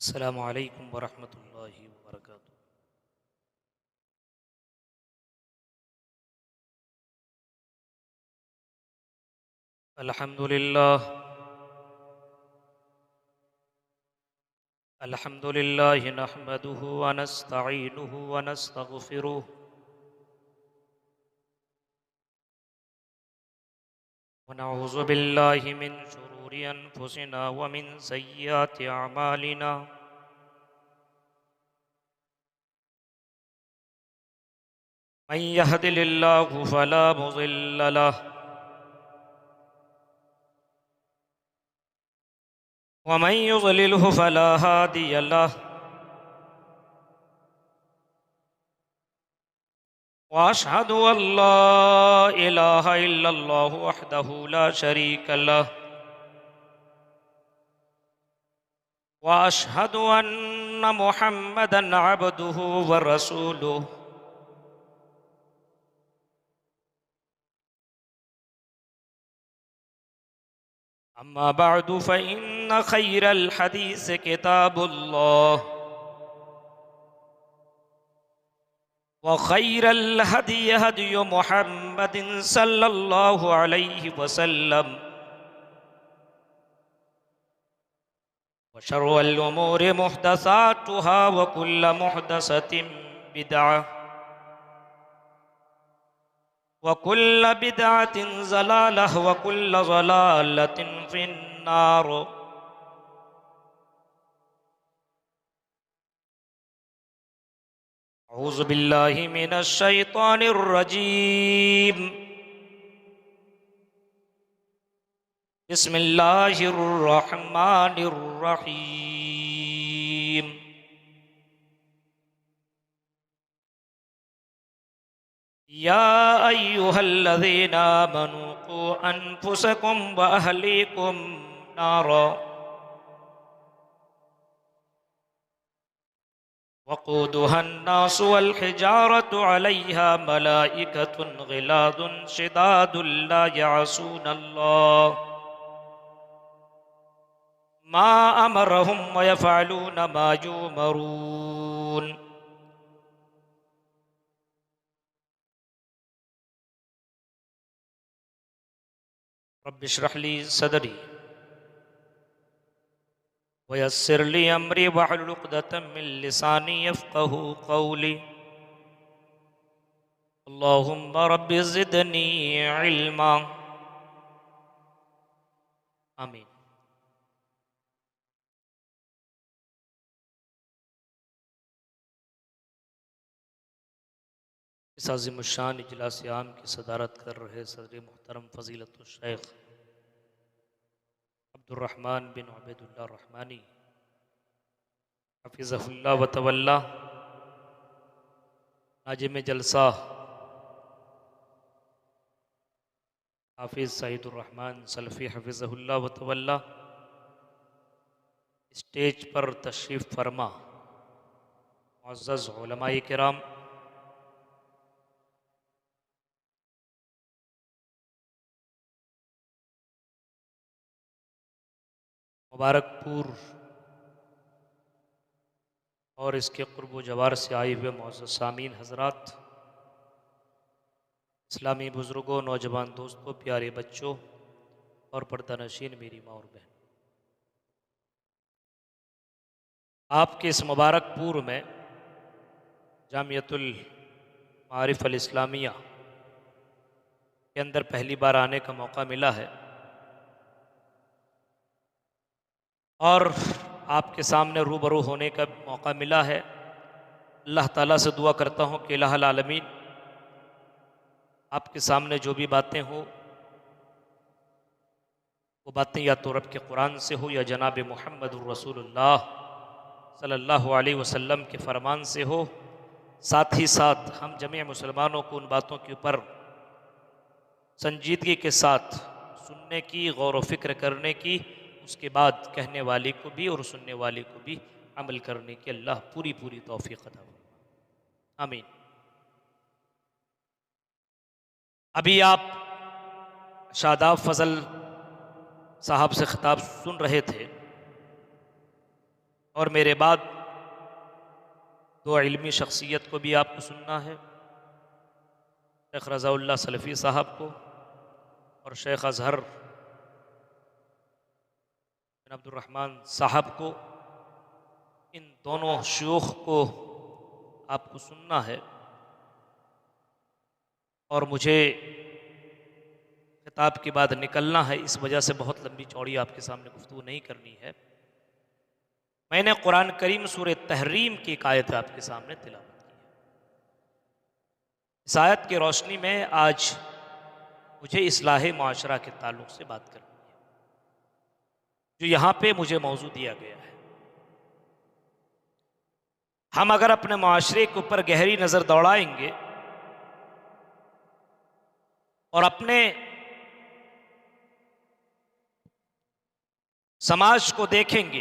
अस्सलामु अलैकुम वरहमतुल्लाहि वबरकातुहू। अल्हम्दुलिल्लाह अल्हम्दुलिल्लाहि नहमदुहु व नस्तईनुहु व नस्तगफिरुह व नऊज़ु बिल्लाहि मिन शुरूरि अनफुसिना व मिन सय्यिआति अमालिना। मन यहदिल्लाहु फला मुज़िल्ल लहु व मन युज़लिलहु फला हादिय लहु। वअशहदु अल्ला इलाहा इल्लल्लाहु वहदहु ला शरीक लहु वअशहदु अन्न मुहम्मदन अब्दुहु व रसूलुहु। अम्मा बअदु फ़इन्न खैरल हदीस किताबुल्लाह व खैरल हदी हदी मुहम्मदिन सल्लल्लाहु अलैहि वसल्लम व शर्रुल उमूरि मुहदसातुहा व कुल्लु मुहदसतिन बिदअह व कुल्लु बिदअतिन ज़लालह व कुल्लु ज़लालतिन फिन्नार। औज़ु बिल्लाहि मिनश शैतानिर रजीम। बिस्मिल्लाहिर रहमानिर रहीम। या अय्युहल्लज़ीना आमनू क़ू अन्फुसकुम व अहलीकुम नारा वक़ूदुहा अन्नासु वल हिजारतु अलैहा मलाइकतुन ग़िलादुन शिदादुन ला यअसूनल्लाह मा अमरहुम व यफ़अलून मा युमरून। रब्बि इश्रह ली सदरी व यस्सिर ली अमरी वहलुल उक़दतम मिन लिसानी यफ़क़हू क़ौली। अल्लाहुम्मा रब्बि ज़िदनी इल्मा। आमीन। इस अज़ीमुश्शान इजलास आम की सदारत कर रहे सदर मुहतरम फ़ज़ीलतुश शेख अब्दुर्रहमान बिन उबैदुल्लाह रहमानी हफ़िज़हुल्लाह व तवल्ला, नाजिम जलसा हाफिज़ सईदुर्रहमान सलफ़ी हफ़िज़हुल्लाह व तवल्ला, स्टेज पर तशरीफ़ फरमा मुअज़्ज़ज़ उलमाए किराम, मुबारकपुर और इसके क़ुर्ब जवार से आए हुए मुअज़्ज़ज़ सामीन हज़रात, इस्लामी बुज़ुर्गों, नौजवान दोस्तों, प्यारे बच्चों और पर्दानशीन मेरी माँ और बहन, आपके इस मुबारकपुर में जामियतुल मारिफ़ अल इस्लामिया के अंदर पहली बार आने का मौका मिला है और आपके सामने रूबरू होने का मौका मिला है। अल्लाह ताला से दुआ करता हूँ कि इलाहुल आलमीन आपके सामने जो भी बातें हो वो बातें या तो रब के कुरान से हो या जनाब मुहम्मदुर रसूलुल्लाह सल्लल्लाहु अलैहि वसल्लम के फरमान से हो। साथ ही साथ हम जमीअ मुसलमानों को उन बातों के ऊपर संजीदगी के साथ सुनने की, गौर व फिक्र करने की, उसके बाद कहने वाले को भी और सुनने वाले को भी अमल करने की अल्लाह पूरी पूरी तौफीक अता फरमाए। आमीन। अभी आप शादाब फजल साहब से खिताब सुन रहे थे। और मेरे बाद दो इल्मी शख्सियत को भी आपको सुनना है, शेख रज़ाउल्लाह सलफ़ी साहब को और शेख अज़हर बिन अब्दुर्रहमान साहब को। इन दोनों शयूख को आपको सुनना है और मुझे खिताब के बाद निकलना है, इस वजह से बहुत लंबी चौड़ी आपके सामने गुफ्तगू नहीं करनी है। मैंने कुरान करीम सूरह तहरीम की एक आयत आपके सामने तिलावत की है। इस आयत की रोशनी में आज मुझे इस्लाह मुआशरा के ताल्लुक से बात करनी है, जो यहाँ पे मुझे मौजू दिया गया है। हम अगर अपने मुआशरे के ऊपर गहरी नज़र दौड़ाएंगे और अपने समाज को देखेंगे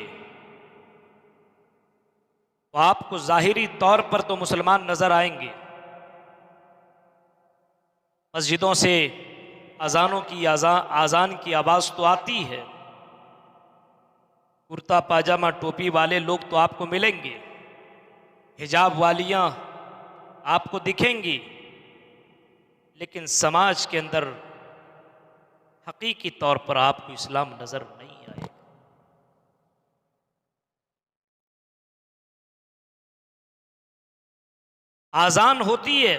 तो आपको ज़ाहिरी तौर पर तो मुसलमान नज़र आएंगे। मस्जिदों से अजानों की आज़ान की आवाज़ तो आती है, कुर्ता पाजामा टोपी वाले लोग तो आपको मिलेंगे, हिजाब वालियाँ आपको दिखेंगी, लेकिन समाज के अंदर हकीकी तौर पर आपको इस्लाम नज़र नहीं आएगा। आज़ान होती है,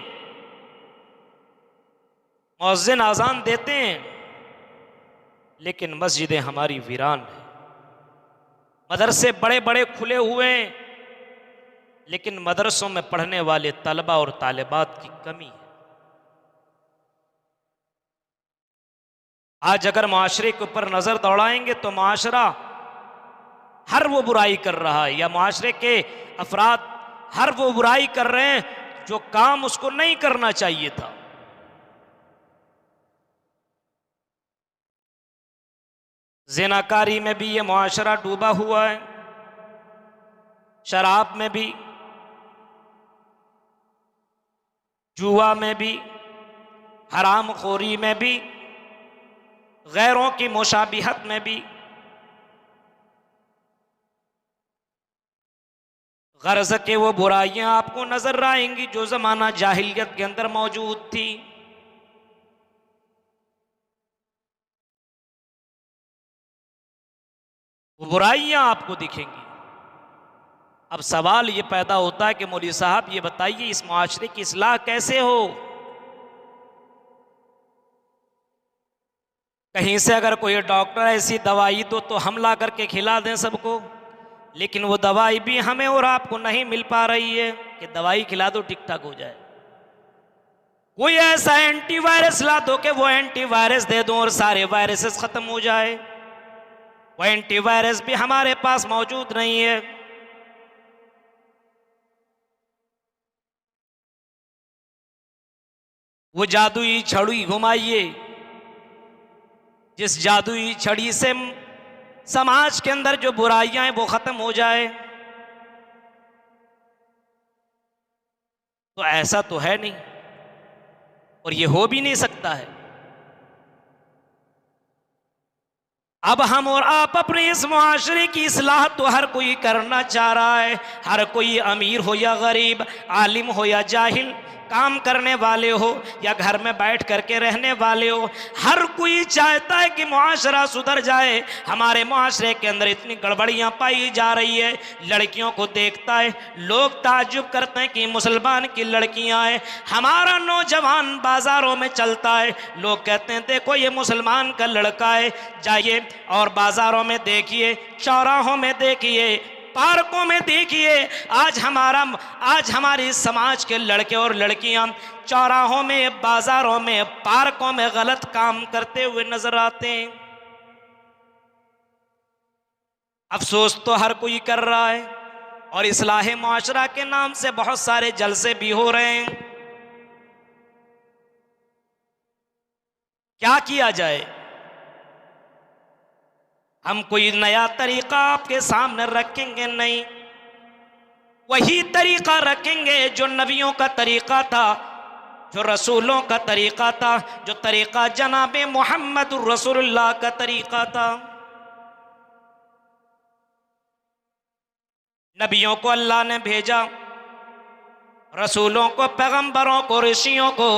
मुअज्जिन आज़ान देते हैं, लेकिन मस्जिदें हमारी वीरान हैं। मदरसे बड़े बड़े खुले हुए हैं, लेकिन मदरसों में पढ़ने वाले तलबा और तालिबात की कमी है। आज अगर मुआशरे के ऊपर नज़र दौड़ाएंगे तो मुआशरा हर वो बुराई कर रहा है, या मुआशरे के अफराद हर वो बुराई कर रहे हैं जो काम उसको नहीं करना चाहिए था। ज़िनाकारी में भी ये मुआशरा डूबा हुआ है, शराब में भी, जुआ में भी, हराम खोरी में भी, गैरों की मुशाबिहत में भी। गर्ज के वो बुराइयां आपको नजर आएंगी जो जमाना जाहिलियत के अंदर मौजूद थी। वो बुराइयां आपको दिखेंगी। अब सवाल ये पैदा होता है कि मौलवी साहब ये बताइए, इस मुआशरे की इस्लाह कैसे हो? कहीं से अगर कोई डॉक्टर ऐसी दवाई दो तो हम ला करके खिला दें सबको, लेकिन वो दवाई भी हमें और आपको नहीं मिल पा रही है कि दवाई खिला दो ठीक ठाक हो जाए। कोई ऐसा एंटीवायरस ला दो कि वो एंटीवायरस दे दो और सारे वायरसेस खत्म हो जाए। वो एंटीवायरस भी हमारे पास मौजूद नहीं है। वो जादुई छड़ी घुमाइए, जिस जादुई छड़ी से समाज के अंदर जो बुराइयां हैं वो खत्म हो जाए, तो ऐसा तो है नहीं और ये हो भी नहीं सकता है। अब हम और आप अपने इस मुआशरे की इस्लाह तो हर कोई करना चाह रहा है, हर कोई अमीर हो या गरीब, आलिम हो या जाहिल, काम करने वाले हो या घर में बैठ करके रहने वाले हो, हर कोई चाहता है कि मुआशरा सुधर जाए। हमारे मुआशरे के अंदर इतनी गड़बड़ियां पाई जा रही है, लड़कियों को देखता है लोग ताज्जुब करते हैं कि मुसलमान की लड़कियां हैं। हमारा नौजवान बाजारों में चलता है, लोग कहते हैं देखो ये मुसलमान का लड़का है। जाइए और बाजारों में देखिए, चौराहों में देखिए, पार्कों में देखिए, आज हमारे समाज के लड़के और लड़कियां चौराहों में, बाजारों में, पार्कों में गलत काम करते हुए नजर आते हैं। अफसोस तो हर कोई कर रहा है और इस्लाह मुआशरा के नाम से बहुत सारे जलसे भी हो रहे हैं। क्या किया जाए? हम कोई नया तरीका आपके सामने रखेंगे नहीं, वही तरीका रखेंगे जो नबियों का तरीका था, जो रसूलों का तरीका था, जो तरीका जनाब मोहम्मद रसूलुल्लाह का तरीका था। नबियों को अल्लाह ने भेजा, रसूलों को, पैगंबरों को, ऋषियों को,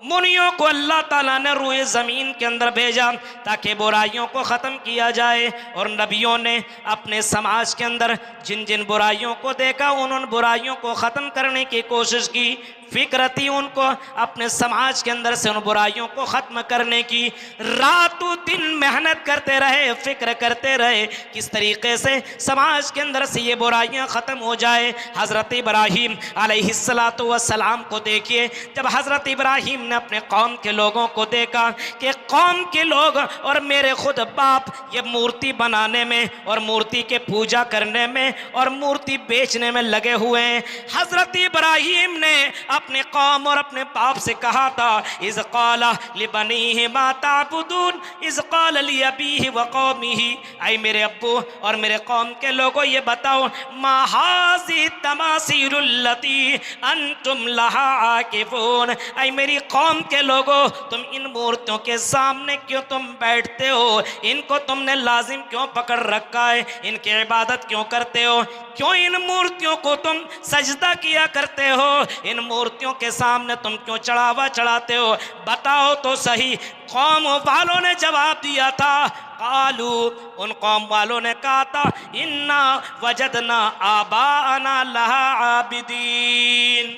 मुनियों को अल्लाह ताला ने रूए ज़मीन के अंदर भेजा ताकि बुराइयों को ख़त्म किया जाए। और नबियों ने अपने समाज के अंदर जिन जिन बुराइयों को देखा उन बुराइयों को ख़त्म करने की कोशिश की। फिक्र थी उनको अपने समाज के अंदर से उन बुराइयों को ख़त्म करने की। रातों दिन मेहनत करते रहे, फिक्र करते रहे किस तरीके से समाज के अंदर से ये बुराइयां ख़त्म हो जाए। हज़रत इब्राहीम अलैहिस्सलातु वस्सलाम को देखिए, जब हज़रत इब्राहीम ने अपने कौम के लोगों को देखा कि कौम के लोग और मेरे खुद बाप ये मूर्ति बनाने में और मूर्ति के पूजा करने में और मूर्ति बेचने में लगे हुए हैं, हज़रत इब्राहीम ने अपने कौम और अपने बाप से कहा था, इज़ क़ाला लिबनीहि मा ताबुदून इज़ क़ाला लिअबीहि व क़ौमिहि, ऐ मेरे अब्बू और मेरे कौम के लोगों ये बताओ, मा हाज़ि तमासीरुल्लती अंतुम लहा आकिफून, ऐ मेरी कौम के लोगों तुम इन मूर्तियों के सामने क्यों तुम बैठते हो, इनको तुमने लाजिम क्यों पकड़ रखा है, इनकी इबादत क्यों करते हो, क्यों इन मूर्तियों को तुम सजदा किया करते हो, इन मूर्तियों के सामने तुम क्यों चढ़ावा चढ़ाते हो, बताओ तो सही। कौम वालों ने जवाब दिया था, कालू, उन कौम वालों ने कहा था, इन्ना वजदना आबाना लहा आबिदीन,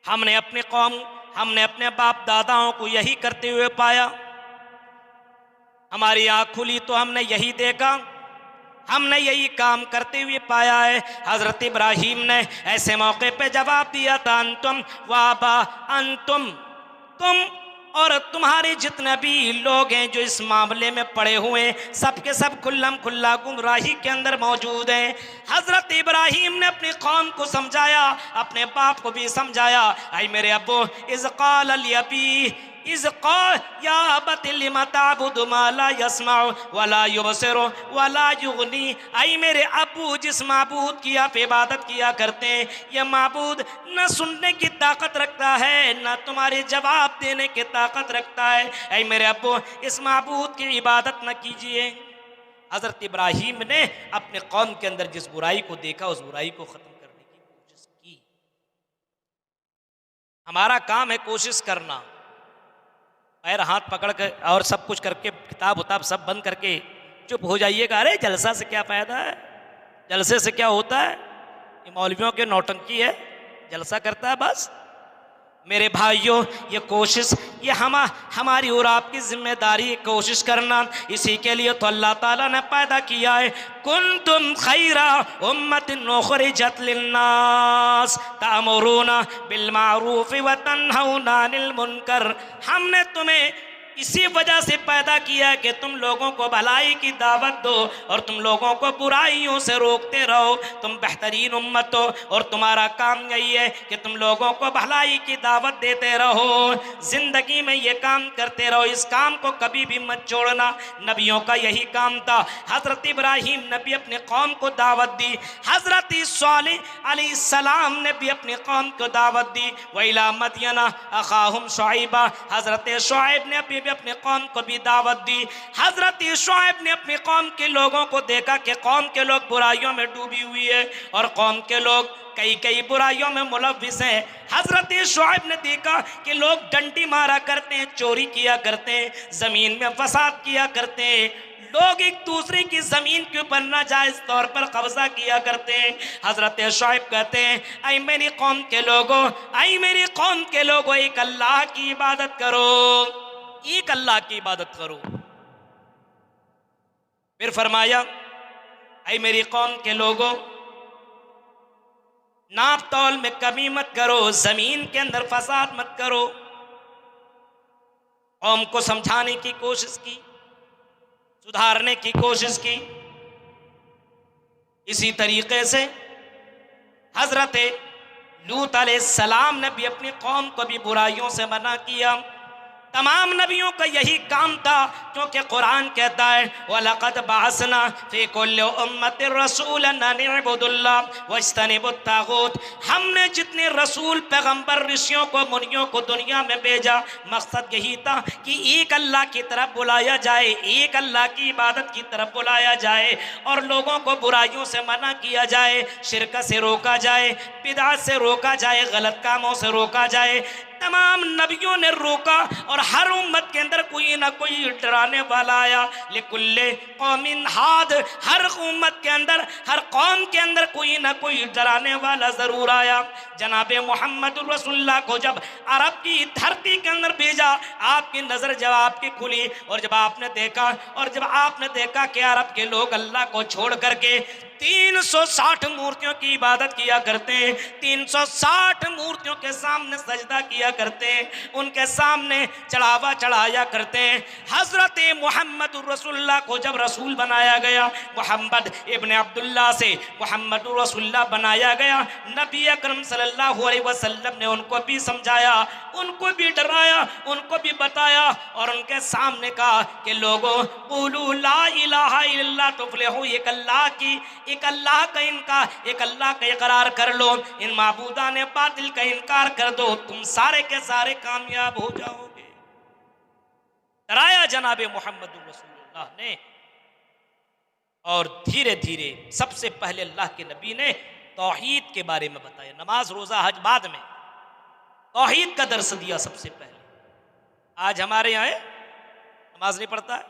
हमने अपनी कौम, हमने अपने बाप दादाओं को यही करते हुए पाया, हमारी आँख खुली तो हमने यही देखा, हमने यही काम करते हुए पाया है। हज़रत इब्राहीम ने ऐसे मौके पे जवाब दिया था, अंतुम वाबा अंतुम, तुम और तुम्हारे जितने भी लोग हैं जो इस मामले में पड़े हुए हैं, सब के सब खुल्लम खुल्ला गुमराही के अंदर मौजूद हैं। हज़रत इब्राहीम ने अपनी कौम को समझाया, अपने बाप को भी समझाया, ऐ मेरे अब्बू, इज़ क़ाल लिअबी इज़ क़ाल या अबति लिमा ताबुदु मा ला यस्माउ वला युबसिरु वला युगनी, आई मेरे अब्बू जिस माबूद की आप इबादत किया करते हैं, यह माबूद न सुनने की ताकत रखता है न तुम्हारे जवाब देने की ताकत रखता है, आई मेरे अब्बू इस माबूद की इबादत न कीजिए। हज़रत इब्राहीम ने अपने कौम के अंदर जिस बुराई को देखा उस बुराई को ख़त्म करने की कोशिश की। हमारा काम है कोशिश करना, पैर हाथ पकड़ कर और सब कुछ करके किताब उताब सब बंद करके चुप हो जाइएगा, अरे जलसा से क्या फ़ायदा है, जलसे से क्या होता है, ये मौलवियों के नौटंकी है, जलसा करता है बस। मेरे भाइयों ये कोशिश, ये हमारी और आपकी जिम्मेदारी कोशिश करना, इसी के लिए तो अल्लाह ताला ने पैदा किया है, कुंतुम खैरा उम्मतिन उखरिजत लिन्नास तामुरूना बिल मारूफ व तन्हौना अनिल मुनकर, हमने तुम्हें इसी वजह से पैदा किया कि तुम लोगों को भलाई की दावत दो और तुम लोगों को बुराइयों से रोकते रहो। तुम बेहतरीन उम्मत हो और तुम्हारा काम यही है कि तुम लोगों को भलाई की दावत देते रहो, ज़िंदगी में ये काम करते रहो, इस काम को कभी भी मत छोड़ना। नबियों का यही काम था। हज़रत इब्राहीम ने भी अपने कौम को दावत दी, हज़रत सालेह अलैहिस्सलाम ने भी अपनी कौम को दावत दी। वैला मदयना अखाहुम शुआइबा, हज़रत शुआइब ने भी अपने कौम को भी दावत दी। हजरत शुआइब ने अपनी कौम के लोगों को देखा कि कौम के लोग बुराइयों में डूबी हुई है और कौम के लोग कई बुराइयों में मुलव्विस हैं। हजरत शुआइब ने देखा कि लोग डंडी मारा करते हैं, चोरी किया करते हैं, जमीन में फसाद किया करते हैं, लोग एक दूसरे की जमीन के ऊपर नाजायज तौर पर कब्जा किया करते हैं। हजरत शुआइब कहते हैं, ऐ मेरी कौम के लोगों, ऐ मेरी कौम के लोगों, एक अल्लाह की इबादत करो, एक अल्लाह की इबादत करो। फिर फरमाया, ऐ मेरी कौम के लोगों, नाप तौल में कमी मत करो, जमीन के अंदर फसाद मत करो। कौम को समझाने की कोशिश की, सुधारने की कोशिश की। इसी तरीके से हजरत लूत अलैहिस्सलाम ने भी अपनी कौम को भी बुराइयों से मना किया। तमाम नबियों का यही काम था, क्योंकि कुरान कहता है वलक़द बअसना फ़ी कुल्लि उम्मतिन रसूलन अन इअ्बुदुल्लाह वज्तनिबुत ताग़ूत। हमने जितने रसूल, पैगंबर, ऋषियों को, मुनियों को दुनिया में भेजा, मकसद यही था कि एक अल्लाह की तरफ बुलाया जाए, एक अल्लाह की इबादत की तरफ बुलाया जाए और लोगों को बुराइयों से मना किया जाए, शिरक से रोका जाए, बिदअत से रोका जाए, गलत कामों से रोका जाए। तमाम नबियों ने रोका और हर उम्मत के अंदर कोई ना कोई डराने वाला आया। लिकुल्ले कौमिन हाद, हर उम्मत के अंदर, हर कौम के अंदर कोई ना कोई डराने वाला ज़रूर आया। जनाब मोहम्मद रसूलुल्लाह को जब अरब की धरती के अंदर भेजा, आपकी नज़र जब आपकी खुली और जब आपने देखा कि अरब के लोग अल्लाह को छोड़ करके 360 मूर्तियों की इबादत किया करते हैं, 360 मूर्तियों के सामने सजदा किया करते हैं, उनके सामने चढ़ावा चढ़ाया करते हैं। हज़रत मोहम्मद रसूलुल्लाह को जब रसूल बनाया गया, मोहम्मद इब्न अब्दुल्लाह से मोहम्मद रसूलुल्लाह बनाया गया, नबी अकरम सल्लल्लाहु अलैहि वसल्लम ने उनको भी समझाया, उनको भी डराया, उनको भी बताया और उनके सामने कहा कि लोगों क़ुलू ला इलाहा इल्लल्लाह तुफ़्लिहू, एक अल्लाह का इकरार कर लो, इन माबूदा ने बातिल का इनकार कर दो, तुम सारे के सारे कामयाब हो जाओगे। डराया जनाबे मोहम्मद रसूलुल्लाह ने और धीरे धीरे सबसे पहले अल्लाह के नबी ने तौहीद के बारे में बताया। नमाज, रोजा, हज बाद में, तौहीद का दर्स दिया सबसे पहले। आज हमारे यहाँ नमाज नहीं पढ़ता है,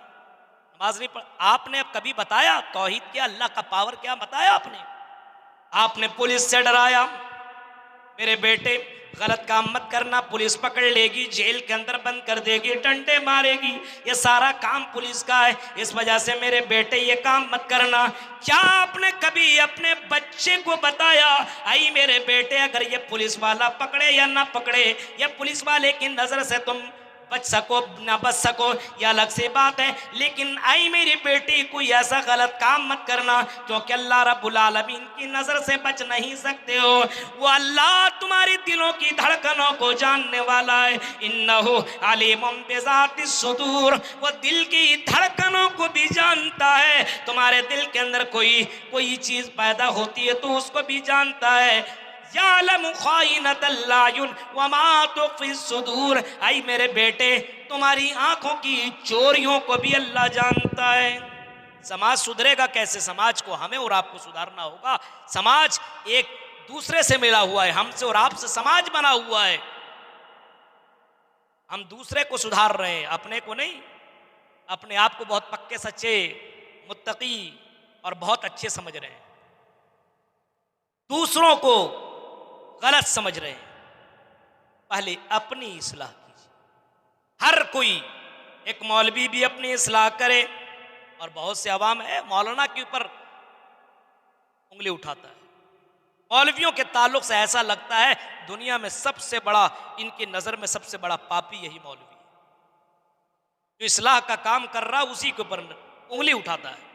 आपने कभी बताया तौहीद क्या, अल्लाह का पावर क्या बताया आपने पुलिस से डराया, मेरे बेटे गलत काम मत करना, पुलिस पकड़ लेगी, जेल के अंदर बंद कर देगी, डंडे मारेगी, ये सारा काम पुलिस का है, इस वजह से मेरे बेटे ये काम मत करना। क्या आपने कभी अपने बच्चे को बताया, आई मेरे बेटे अगर ये पुलिस वाला पकड़े या ना पकड़े, या पुलिस वाले की नजर से तुम बच सको ना बच सको, यह अलग से बात है, लेकिन आई मेरी बेटी कोई ऐसा गलत काम मत करना, क्योंकि अल्लाह रब्बुल आलमीन की नजर से बच नहीं सकते हो। वो अल्लाह तुम्हारी दिलों की धड़कनों को जानने वाला है। इन्नहु अलीमुम बिज़ातिस सुदूर, वो दिल की धड़कनों को भी जानता है। तुम्हारे दिल के अंदर कोई चीज पैदा होती है तो उसको भी जानता है। यालमु खाइनतल आयुन वमा तुख्फिस सुदूर, आई मेरे बेटे तुम्हारी आंखों की चोरियों को भी अल्लाह जानता है। समाज सुधरेगा कैसे? समाज को हमें और आपको सुधारना होगा। समाज एक दूसरे से मिला हुआ है, हमसे और आपसे समाज बना हुआ है। हम दूसरे को सुधार रहे हैं, अपने को नहीं। अपने आप को बहुत पक्के, सच्चे, मुत्तकी और बहुत अच्छे समझ रहे हैं, दूसरों को गलत समझ रहे हैं। पहले अपनी इस्लाह कीजिए। हर कोई, एक मौलवी भी अपनी इस्लाह करे और बहुत से अवाम है मौलाना के ऊपर उंगली उठाता है। मौलवियों के ताल्लुक से ऐसा लगता है दुनिया में सबसे बड़ा, इनकी नजर में सबसे बड़ा पापी यही मौलवी है, जो इस्लाह का काम कर रहा है उसी के ऊपर उंगली उठाता है।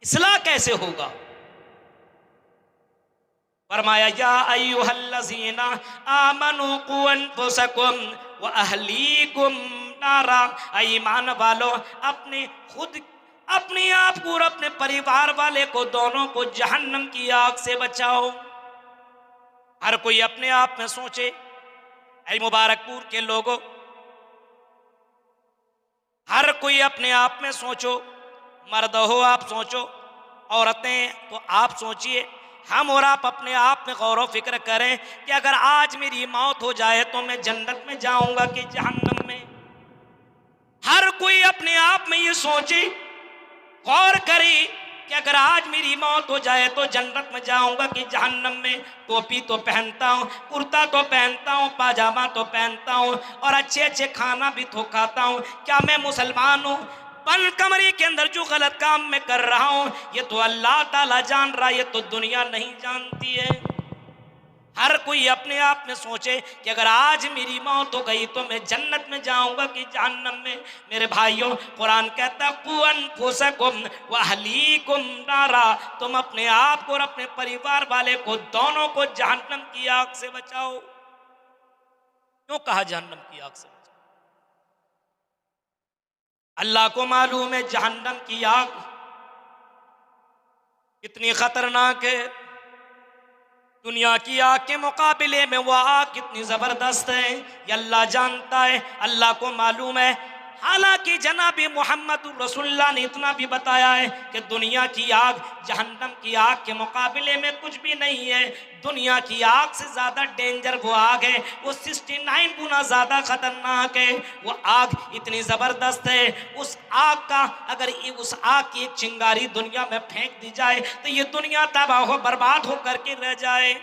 इस्लाह कैसे होगा? फरमाया या अय्युहल्लज़ीना आमनू कू अनफुसकुम व अहलीकुम नारा, ईमान वालों अपने आप को और अपने परिवार वाले को, दोनों को जहन्नम की आग से बचाओ। हर कोई अपने आप में सोचे। ऐ मुबारकपुर के लोगों, हर कोई अपने आप में सोचो। मर्द हो आप सोचो, औरतें तो आप सोचिए। हम और आप अपने आप में गौर व फिक्र करें कि अगर आज मेरी मौत हो जाए तो मैं जन्नत में जाऊंगा कि जहन्नम में। हर कोई अपने आप में ये सोचे, गौर करे कि अगर आज मेरी मौत हो जाए तो जन्नत में जाऊंगा कि जहन्नम में। टोपी तो पहनता हूँ, कुर्ता तो पहनता हूँ, पाजामा तो पहनता हूँ और अच्छे अच्छे खाना भी तो खाता हूँ। क्या मैं मुसलमान हूँ? बंद कमरे के अंदर जो गलत काम मैं कर रहा हूं ये तो अल्लाह ताला जान रहा है, ये तो दुनिया नहीं जानती है। हर कोई अपने आप में सोचे कि अगर आज मेरी मौत हो गई तो मैं जन्नत में जाऊंगा कि जहन्नम में। मेरे भाइयों, कुरान कहता है कू अनफुसकुम व अहलीकुम नारा, तुम अपने आप को और अपने परिवार वाले को, दोनों को जहन्नम की आग से बचाओ। क्यों कहा जहन्नम की आग से बचाओ? अल्लाह को मालूम है जहन्नम की आग कितनी खतरनाक है, दुनिया की आग के मुकाबले में वो आग कितनी जबरदस्त है, ये अल्लाह जानता है, अल्लाह को मालूम है। हालांकि जनाबी मोहम्मद रसूलुल्लाह ने इतना भी बताया है कि दुनिया की आग जहन्नम की आग के मुकाबले में कुछ भी नहीं है। दुनिया की आग से ज़्यादा डेंजर वो आग है, वो 69 गुना ज़्यादा खतरनाक है। वो आग इतनी ज़बरदस्त है, उस आग का अगर उस आग की एक चिंगारी दुनिया में फेंक दी जाए तो ये दुनिया तबाह हो बर्बाद हो करके रह जाए।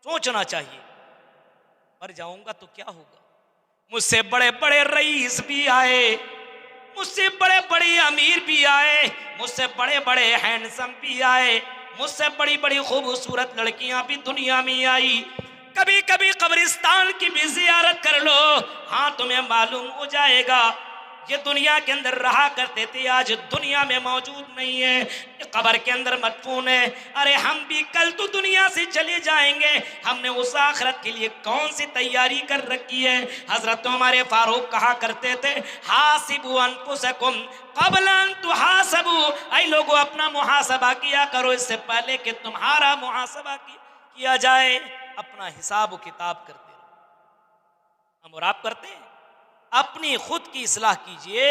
सोचना चाहिए, मर जाऊंगा तो क्या होगा। मुझसे बड़े बड़े रईस भी आए, मुझसे बड़े बड़े अमीर भी आए, मुझसे बड़े बड़े हैंडसम भी आए, मुझसे बड़ी बड़ी खूबसूरत लड़कियां भी दुनिया में आई। कभी कभी कब्रिस्तान की भी जियारत कर लो, हाँ तुम्हें मालूम हो जाएगा ये दुनिया के अंदर रहा करते थे, आज दुनिया में मौजूद नहीं है, कब्र के अंदर मदफून है। अरे हम भी कल तो दुनिया से चले जाएंगे, हमने उस आखिरत के लिए कौन सी तैयारी कर रखी है। हजरत हमारे फारूक कहा करते थे, हासिबु अनफुसकुम क़ब्ल अन तुहासबू, ऐ लोगों अपना मुहासबा किया करो इससे पहले कि तुम्हारा मुहासबा किया जाए। अपना हिसाब किताब करते रहो। हम और आप करते हैं? अपनी खुद की इस्लाह कीजिए,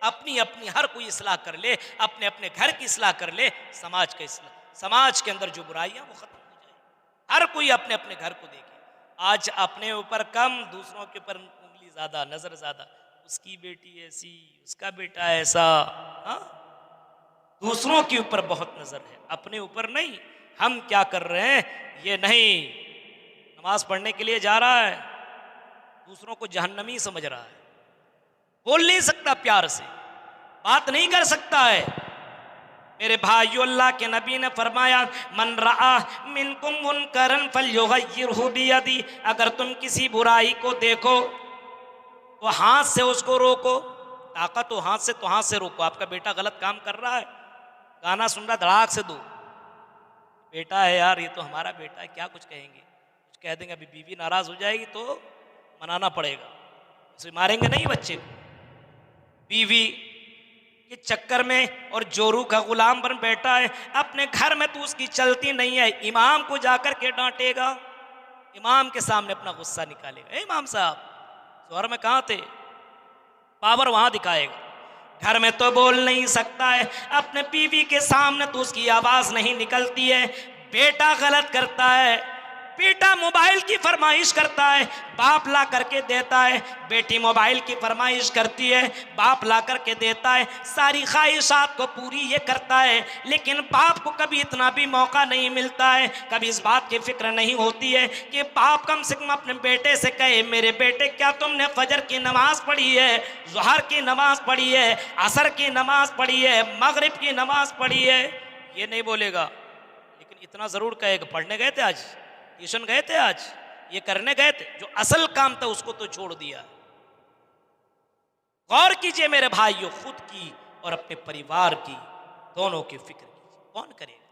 अपनी अपनी हर कोई इस्लाह कर ले, अपने अपने घर की इस्लाह कर ले, समाज का इस्लाह, समाज के अंदर जो बुराइयां वो खत्म हो जाए। हर कोई अपने अपने घर को देखे। आज अपने ऊपर कम, दूसरों के ऊपर उंगली ज्यादा, नजर ज्यादा, उसकी बेटी ऐसी, उसका बेटा ऐसा, हाँ दूसरों के ऊपर बहुत नजर है, अपने ऊपर नहीं। हम क्या कर रहे हैं ये नहीं, नमाज पढ़ने के लिए जा रहा है, दूसरों को जहन्नमी समझ रहा है, बोल नहीं सकता प्यार से, बात नहीं कर सकता है। मेरे भाइयों, अल्लाह के नबी ने फरमाया, मन रआ मिनकुम मुनकरन फल्युगय्यिरहु बियदी, अगर तुम किसी बुराई को देखो तो हाथ से उसको रोको। ताकत हो हाथ से तो हाथ से रोको। आपका बेटा गलत काम कर रहा है, गाना सुन रहा, धड़ाक से दो। बेटा है यार, ये तो हमारा बेटा है, क्या कुछ कहेंगे, कुछ कह देंगे, अभी बीवी नाराज हो जाएगी तो मनाना पड़ेगा, उसे मारेंगे नहीं बच्चे को। बीवी के चक्कर में और जोरू का गुलाम बन बैठा है, अपने घर में तो उसकी चलती नहीं है, इमाम को जाकर के डांटेगा, इमाम के सामने अपना गुस्सा निकालेगा। इमाम साहब जोहर में कहाँ थे, पावर वहां दिखाएगा। घर में तो बोल नहीं सकता है, अपने बीवी के सामने तो उसकी आवाज नहीं निकलती है। बेटा गलत करता है, बेटा मोबाइल की फरमाइश करता है, बाप ला करके देता है। बेटी मोबाइल की फरमाइश करती है, बाप ला करके देता है। सारी ख्वाहिशात को पूरी ये करता है, लेकिन बाप को कभी इतना भी मौका नहीं मिलता है, कभी इस बात की फिक्र नहीं होती है कि बाप कम से कम अपने बेटे से कहे, मेरे बेटे क्या तुमने फजर की नमाज पढ़ी है, ज़ोहर की नमाज पढ़ी है, असर की नमाज पढ़ी है, मगरिब की नमाज पढ़ी है। ये नहीं बोलेगा, लेकिन इतना ज़रूर कहेगा, पढ़ने गए थे आज, ट्यूशन गए थे आज, ये करने गए थे, जो असल काम था उसको तो छोड़ दिया। गौर कीजिए मेरे भाइयों, खुद की और अपने परिवार की दोनों की फिक्र कीजिए। कौन करेगा?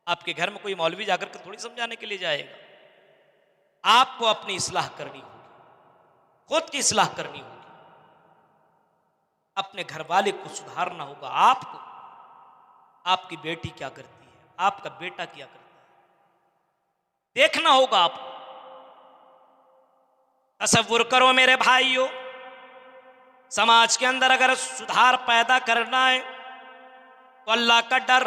आपके घर में कोई मौलवी जाकर के थोड़ी समझाने के लिए जाएगा। आपको अपनी इस्लाह करनी होगी, खुद की इस्लाह करनी होगी, अपने घर वाले को सुधारना होगा। आपको, आपकी बेटी क्या करती है, आपका बेटा क्या करता है, देखना होगा आपको। तसव्वुर करो मेरे भाइयों, समाज के अंदर अगर सुधार पैदा करना है तो अल्लाह का डर,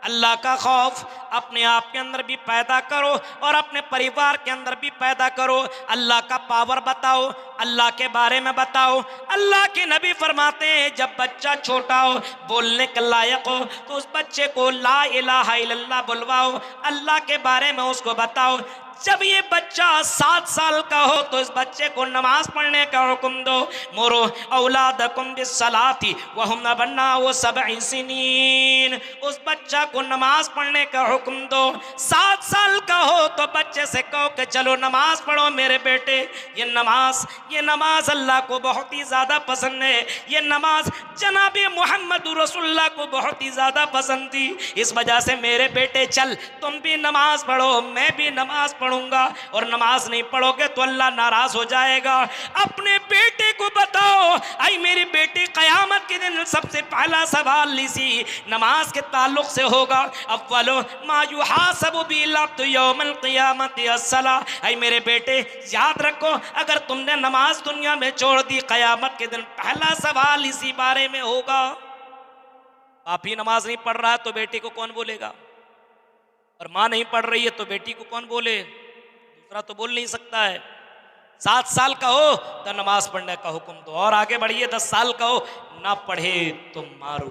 अल्लाह का खौफ अपने आप के अंदर भी पैदा करो और अपने परिवार के अंदर भी पैदा करो। अल्लाह का पावर बताओ, अल्लाह के बारे में बताओ। अल्लाह के नबी फरमाते हैं, जब बच्चा छोटा हो, बोलने के लायक हो, तो उस बच्चे को ला इलाहा इल्लल्लाह बुलवाओ, अल्लाह के बारे में उसको बताओ। जब ये बच्चा 7 साल का हो तो इस बच्चे को नमाज पढ़ने का हुक्म दो। मुरो औलादकुम बिस्सलाती वहुम अबनाउ सब'i सिनीन, उस बच्चा को नमाज पढ़ने का हुक्म दो। 7 साल का हो तो बच्चे से कहो कि चलो नमाज पढ़ो मेरे बेटे। ये नमाज अल्लाह को बहुत ही ज़्यादा पसंद है। ये नमाज जनाबे मोहम्मद रसूलुल्लाह को बहुत ही ज़्यादा पसंद थी। इस वजह से मेरे बेटे चल तुम भी नमाज पढ़ो, मैं भी नमाज पढ़ूंगा। और नमाज नहीं पढ़ोगे तो अल्लाह नाराज हो जाएगा। अपने बेटे को बताओ, आई मेरे बेटे क़यामत के दिन सबसे पहला सवाल इसी नमाज के ताल्लुक से होगा। अव्वलो मा युहासबु बिल अब्दु यौमल क़ियामति अस्सला। आई मेरे बेटे याद रखो, अगर तुमने नमाज दुनिया में छोड़ दी, क़यामत के दिन पहला सवाल इसी बारे में होगा। बाप ही नमाज नहीं पढ़ रहा है तो बेटी को कौन बोलेगा, और माँ नहीं पढ़ रही है तो बेटी को कौन बोले, दूसरा तो बोल नहीं सकता है। 7 साल का हो तो नमाज पढ़ने का हुक्म दो, और आगे बढ़िए 10 साल का हो, ना पढ़े तो मारो।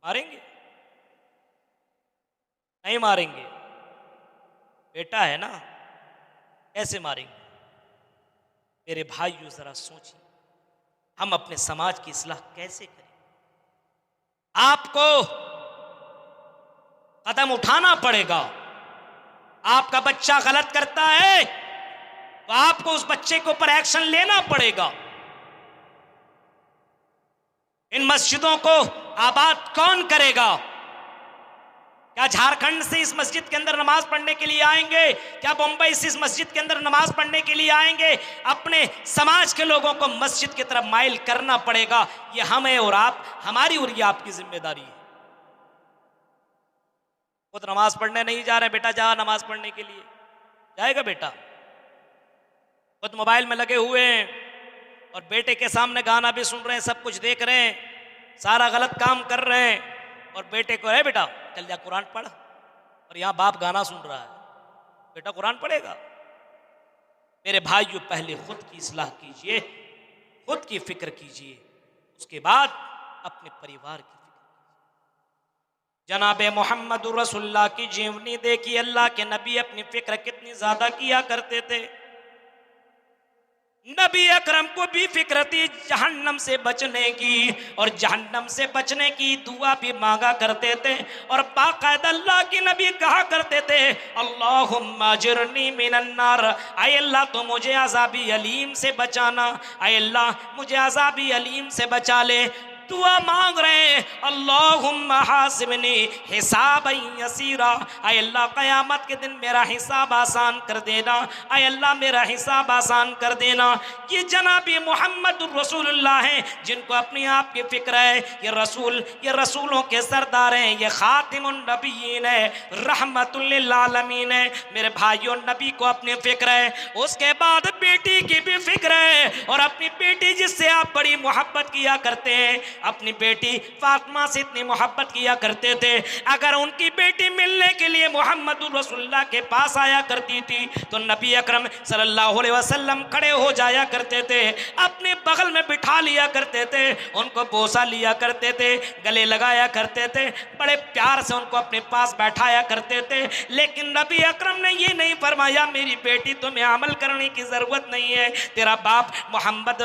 मारेंगे? नहीं मारेंगे, बेटा है ना, कैसे मारेंगे? मेरे भाइयों जरा सोचिए, हम अपने समाज की इस्लाह कैसे करें? आपको कदम उठाना पड़ेगा। आपका बच्चा गलत करता है तो आपको उस बच्चे के ऊपर एक्शन लेना पड़ेगा। इन मस्जिदों को आबाद कौन करेगा? क्या झारखंड से इस मस्जिद के अंदर नमाज पढ़ने के लिए आएंगे? क्या बम्बई से इस मस्जिद के अंदर नमाज पढ़ने के लिए आएंगे? अपने समाज के लोगों को मस्जिद की तरफ माइल करना पड़ेगा। ये हमें और आप, हमारी और ये आपकी जिम्मेदारी है। खुद नमाज पढ़ने नहीं जा रहे, बेटा जा नमाज पढ़ने के लिए, जाएगा बेटा? खुद मोबाइल में लगे हुए हैं और बेटे के सामने गाना भी सुन रहे हैं, सब कुछ देख रहे हैं, सारा गलत काम कर रहे हैं, और बेटे को है बेटा चल जा कुरान पढ़, और यहाँ बाप गाना सुन रहा है, बेटा कुरान पढ़ेगा? मेरे भाइयों, पहले खुद की इस्लाह कीजिए, खुद की फिक्र कीजिए, उसके बाद अपने परिवार की फिक्र। जनाबे मोहम्मद रसूलुल्लाह की जीवनी देखिए, अल्लाह के नबी अपनी फिक्र कितनी ज्यादा किया करते थे। नबी अकरम को भी फिक्र थी जहन्नम से बचने की, और जहन्नम से बचने की दुआ भी मांगा करते थे, और बाकायदा अल्लाह के नबी कहा करते थे अल्लाहुम्मा अजिरनी मिनन्नार, आए अल्लाह तो मुझे अज़ाबी अलीम से बचाना, आए अल्लाह मुझे अज़ाबी अलीम से बचा ले। दुआ मांग रहे हैं अल्लाहुम्मा हासिबनी हिसाबन यसीरा, आए अल्लाह क़यामत के दिन मेरा हिसाब आसान कर देना, आए अल्लाह मेरा हिसाब आसान कर देना। ये जनाबी मोहम्मद रसूलुल्लाह हैं, जिनको अपने आप की फिक्र है। ये रसूल, ये रसूलों के सरदार हैं, ये खातिमुन नबिय्यीन है, रहमतुल लिल आलमीन है। मेरे भाइयों, नबी को अपनी फिक्र है, उसके बाद बेटी की भी फिक्र है, और अपनी बेटी जिससे आप बड़ी मोहब्बत किया करते हैं, अपनी बेटी फातिमा से इतनी मोहब्बत किया करते थे, अगर उनकी बेटी मिलने के लिए मोहम्मद रसूलुल्लाह के पास आया करती थी तो नबी अकरम सल्लल्लाहु अलैहि वसल्लम खड़े हो जाया करते थे, अपने बगल में बिठा लिया करते थे, उनको बोसा लिया करते थे, गले लगाया करते थे, बड़े प्यार से उनको अपने पास बैठाया करते थे। लेकिन नबी अकरम ने ये नहीं फरमाया मेरी बेटी तुम्हें अमल करने की जरूरत नहीं है, तेरा बाप मोहम्मद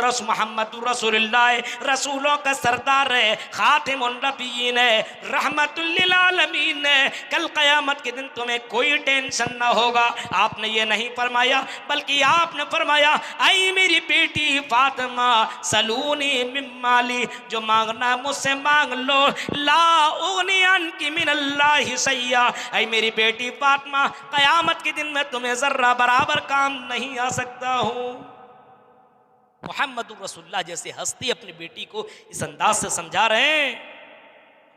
रसूलुल्लाह रसूलों का सरदार है, खातिमुन नबिय्यीन है, रहमतुल लिल आलमीन है, कल क़यामत के दिन तुम्हें कोई टेंशन ना होगा। आपने ये नहीं फरमाया, बल्कि आपने फरमाया आई मेरी बेटी फातिमा सलूनी मिम्माली, जो मांगना मुझसे मांग लो, ला उगनी अन्की मिनल्लाहि शैया। आई मेरी बेटी फातिमा, क़यामत के दिन मैं तुम्हें जर्रा बराबर काम नहीं आ सकता हूँ। मोहम्मद रसूलुल्लाह जैसे हस्ती अपनी बेटी को इस अंदाज से समझा रहे हैं,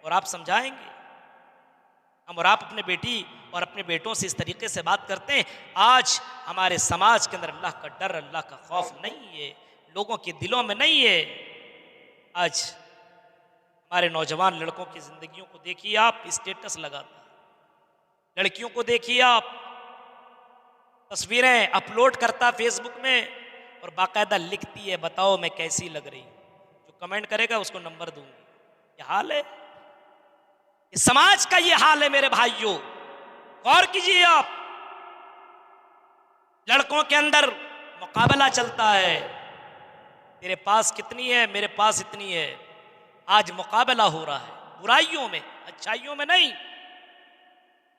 और आप समझाएंगे? हम और आप अपने बेटी और अपने बेटों से इस तरीके से बात करते हैं। आज हमारे समाज के अंदर अल्लाह का डर, अल्लाह का खौफ नहीं है, लोगों के दिलों में नहीं है। आज हमारे नौजवान लड़कों की जिंदगियों को देखिए आप, स्टेटस लगाता है, लड़कियों को देखिए आप, तस्वीरें अपलोड करता फेसबुक में, और बाकायदा लिखती है बताओ मैं कैसी लग रही हूं, जो कमेंट करेगा उसको नंबर दूंगी। ये हाल है, इस समाज का ये हाल है। मेरे भाइयों, गौर कीजिए आप, लड़कों के अंदर मुकाबला चलता है, तेरे पास कितनी है, मेरे पास इतनी है। आज मुकाबला हो रहा है बुराइयों में, अच्छाइयों में नहीं।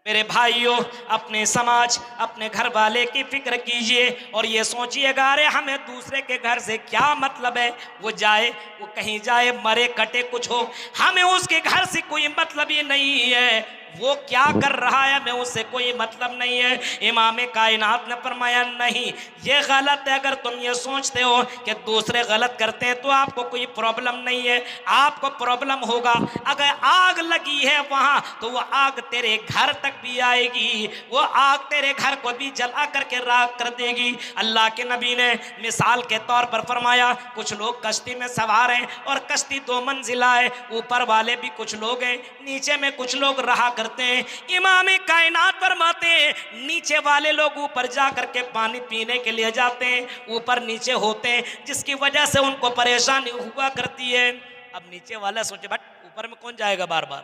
मेरे भाइयों, अपने समाज, अपने घर वाले की फिक्र कीजिए, और ये सोचिएगा अरे हमें दूसरे के घर से क्या मतलब है, वो जाए, वो कहीं जाए, मरे कटे कुछ हो, हमें उसके घर से कोई मतलब ही नहीं है। वो क्या कर रहा है मैं उससे कोई मतलब नहीं है। इमाम कायनात ने फरमाया नहीं, ये गलत है। अगर तुम ये सोचते हो कि दूसरे गलत करते हैं तो आपको कोई प्रॉब्लम नहीं है, आपको प्रॉब्लम होगा अगर आग लगी है वहां तो वो आग तेरे घर तक भी आएगी, वो आग तेरे घर को भी जला करके राख कर देगी। अल्लाह के नबी ने मिसाल के तौर पर फरमाया, कुछ लोग कश्ती में सवार हैं और कश्ती 2 मंजिला है, ऊपर वाले भी कुछ लोग हैं, नीचे में कुछ लोग रहा करते हैं। इमाम कायनात फरमाते हैं नीचे वाले लोग ऊपर जा करके पानी पीने के लिए जाते हैं, ऊपर नीचे होते हैं, जिसकी वजह से उनको परेशानी हुआ करती है। अब नीचे वाला सोचे बट ऊपर में कौन जाएगा, बार बार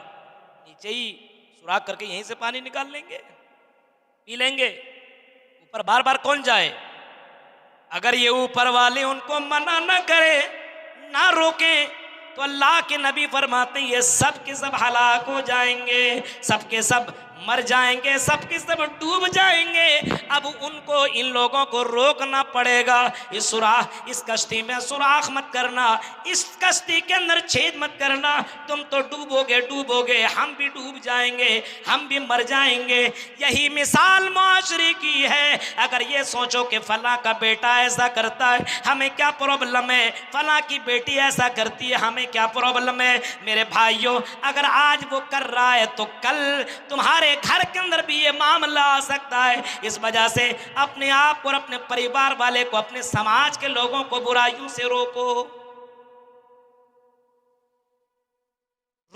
नीचे ही सुराख करके यहीं से पानी निकाल लेंगे पी लेंगे, ऊपर बार बार कौन जाए। अगर ये ऊपर वाले उनको मना न करे ना रोके तो अल्लाह के नबी फरमाते हैं ये सब के सब हलाक हो जाएंगे, सबके सब मर जाएंगे, सबके सब डूब जाएंगे। अब उनको इन लोगों को रोकना पड़ेगा। इस कश्ती में सुराख मत करना, इस कश्ती के अंदर छेद मत करना, तुम तो डूबोगे डूबोगे, हम भी डूब जाएंगे, हम भी मर जाएंगे। यही मिसाल माशरे की है। अगर ये सोचो कि फला का बेटा ऐसा करता है हमें क्या प्रॉब्लम है, फला की बेटी ऐसा करती है हमें क्या प्रॉब्लम है। मेरे भाइयों, अगर आज वो कर रहा है तो कल तुम्हारे घर के अंदर भी ये मामला आ सकता है। इस वजह से अपने आप और अपने परिवार वाले को, अपने समाज के लोगों को बुराइयों से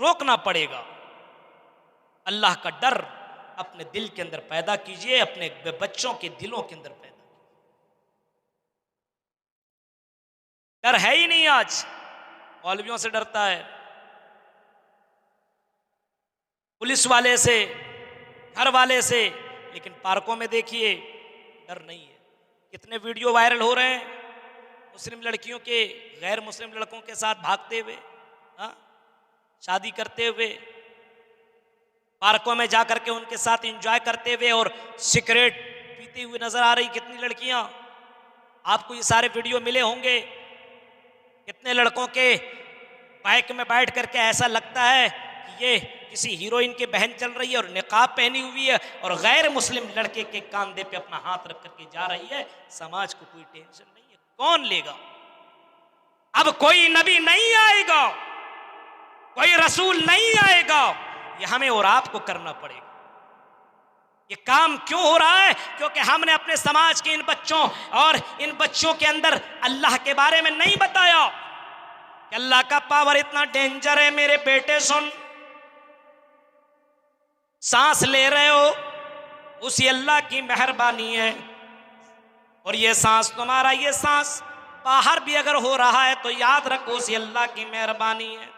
रोकना पड़ेगा। अल्लाह का डर अपने दिल के अंदर पैदा कीजिए, अपने बच्चों के दिलों के अंदर पैदा कीजिए। डर है ही नहीं, आज मौलवियों से डरता है, पुलिस वाले से, घर वाले से, लेकिन पार्कों में देखिए डर नहीं है। कितने वीडियो वायरल हो रहे हैं मुस्लिम लड़कियों के गैर मुस्लिम लड़कों के साथ भागते हुए, शादी करते हुए, पार्कों में जाकर के उनके साथ एंजॉय करते हुए और सिगरेट पीती हुई नजर आ रही कितनी लड़कियां। आपको ये सारे वीडियो मिले होंगे। कितने लड़कों के बाइक में बैठ करके ऐसा लगता है कि ये किसी हीरोइन की बहन चल रही है और निकाब पहनी हुई है और गैर मुस्लिम लड़के के कांधे पे अपना हाथ रख करके जा रही है। समाज को कोई टेंशन नहीं है, कौन लेगा। अब कोई नबी नहीं आएगा, कोई रसूल नहीं आएगा, ये हमें और आपको करना पड़ेगा। ये काम क्यों हो रहा है? क्योंकि हमने अपने समाज के इन बच्चों और इन बच्चों के अंदर अल्लाह के बारे में नहीं बताया कि अल्लाह का पावर इतना डेंजर है। मेरे बेटे सुन, सांस ले रहे हो उसी अल्लाह की मेहरबानी है, और ये सांस तुम्हारा, ये सांस बाहर भी अगर हो रहा है तो याद रखो उसी अल्लाह की मेहरबानी है।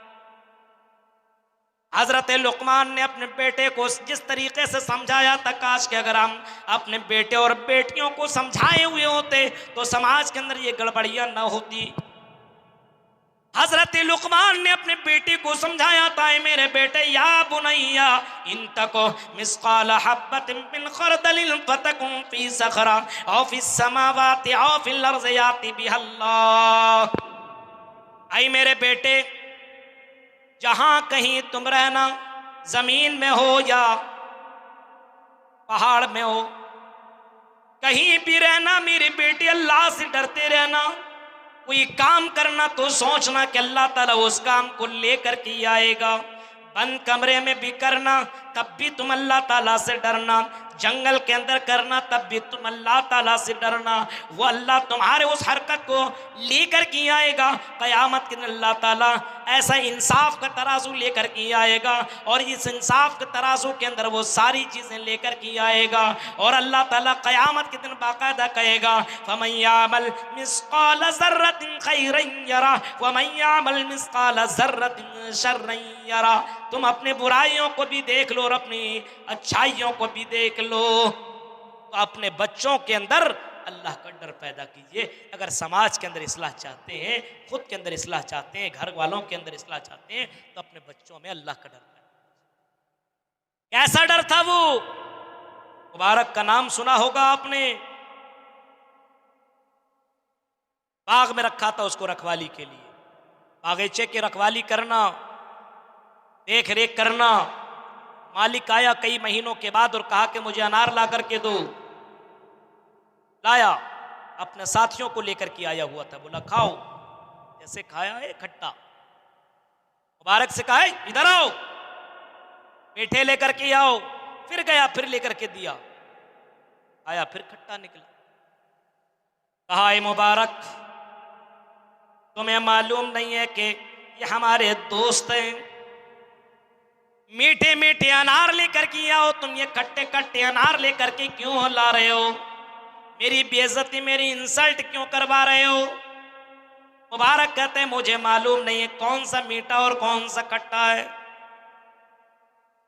हजरत लुकमान ने अपने बेटे को जिस तरीके से समझाया था, काश कि अगर हम अपने बेटे और बेटियों को समझाए हुए होते तो समाज के अंदर ये गड़बड़ियां न होती। हजरत लुकमान ने अपने बेटे को समझाया था, मेरे बेटे या बुनैया इन तको मिस्काल हब्बतिन मिन खरदलिन फतकुन फी सखरा औ फी समावाति औ फिल अर्ज़ि याति बिहल्लाह। आई मेरे बेटे, जहां कहीं तुम रहना, जमीन में हो या पहाड़ में हो, कहीं भी रहना मेरे बेटे अल्लाह से डरते रहना। कोई काम करना तो सोचना कि अल्लाह ताला उस काम को लेकर के आएगा। बंद कमरे में भी करना तब भी तुम अल्लाह ताला से डरना, जंगल के अंदर करना तब भी तुम अल्लाह ताला से डरना। वो अल्लाह तुम्हारे उस हरकत को लेकर के आएगा। क़यामत के दिन अल्लाह ताला ऐसा इंसाफ का तराजू लेकर के आएगा, और इस इंसाफ के तराजू के अंदर वो सारी चीज़ें लेकर के आएगा। और अल्लाह ताला क़यामत के दिन बाकायदा कहेगा, फ़मन यअमल मिस्क़ाल ज़र्रतिन ख़ैरन यरा वमन यअमल मिस्क़ाल ज़र्रतिन शर्रन यरा। तुम अपने बुराइयों को भी देख लो और अपनी अच्छाइयों को भी देख लो। तो अपने बच्चों के अंदर अल्लाह का डर पैदा कीजिए। अगर समाज के अंदर इस्लाह चाहते हैं, खुद के अंदर इस्लाह चाहते हैं, घर वालों के अंदर इस्लाह चाहते हैं, तो अपने बच्चों में अल्लाह का डर पैदा। कैसा डर था वो? मुबारक का नाम सुना होगा आपने। बाग में रखा था उसको रखवाली के लिए, बागीचे की रखवाली करना, देख रेख करना, मालिक आया कई महीनों के बाद और कहा कि मुझे अनार ला करके दो। लाया, अपने साथियों को लेकर के आया हुआ था, बोला खाओ। जैसे खाया है खट्टा, मुबारक से कहा इधर आओ, मीठे लेकर के आओ। फिर गया, फिर लेकर के दिया, आया फिर खट्टा निकला। कहा मुबारक, तुम्हें मालूम नहीं है कि ये हमारे दोस्त हैं, मीठे मीठे अनार लेकर के आओ, तुम ये खट्टे खट्टे अनार लेकर के क्यों ला रहे हो? मेरी बेइज्जती, मेरी इंसल्ट क्यों करवा रहे हो? मुबारक कहते हैं मुझे मालूम नहीं है कौन सा मीठा और कौन सा खट्टा है।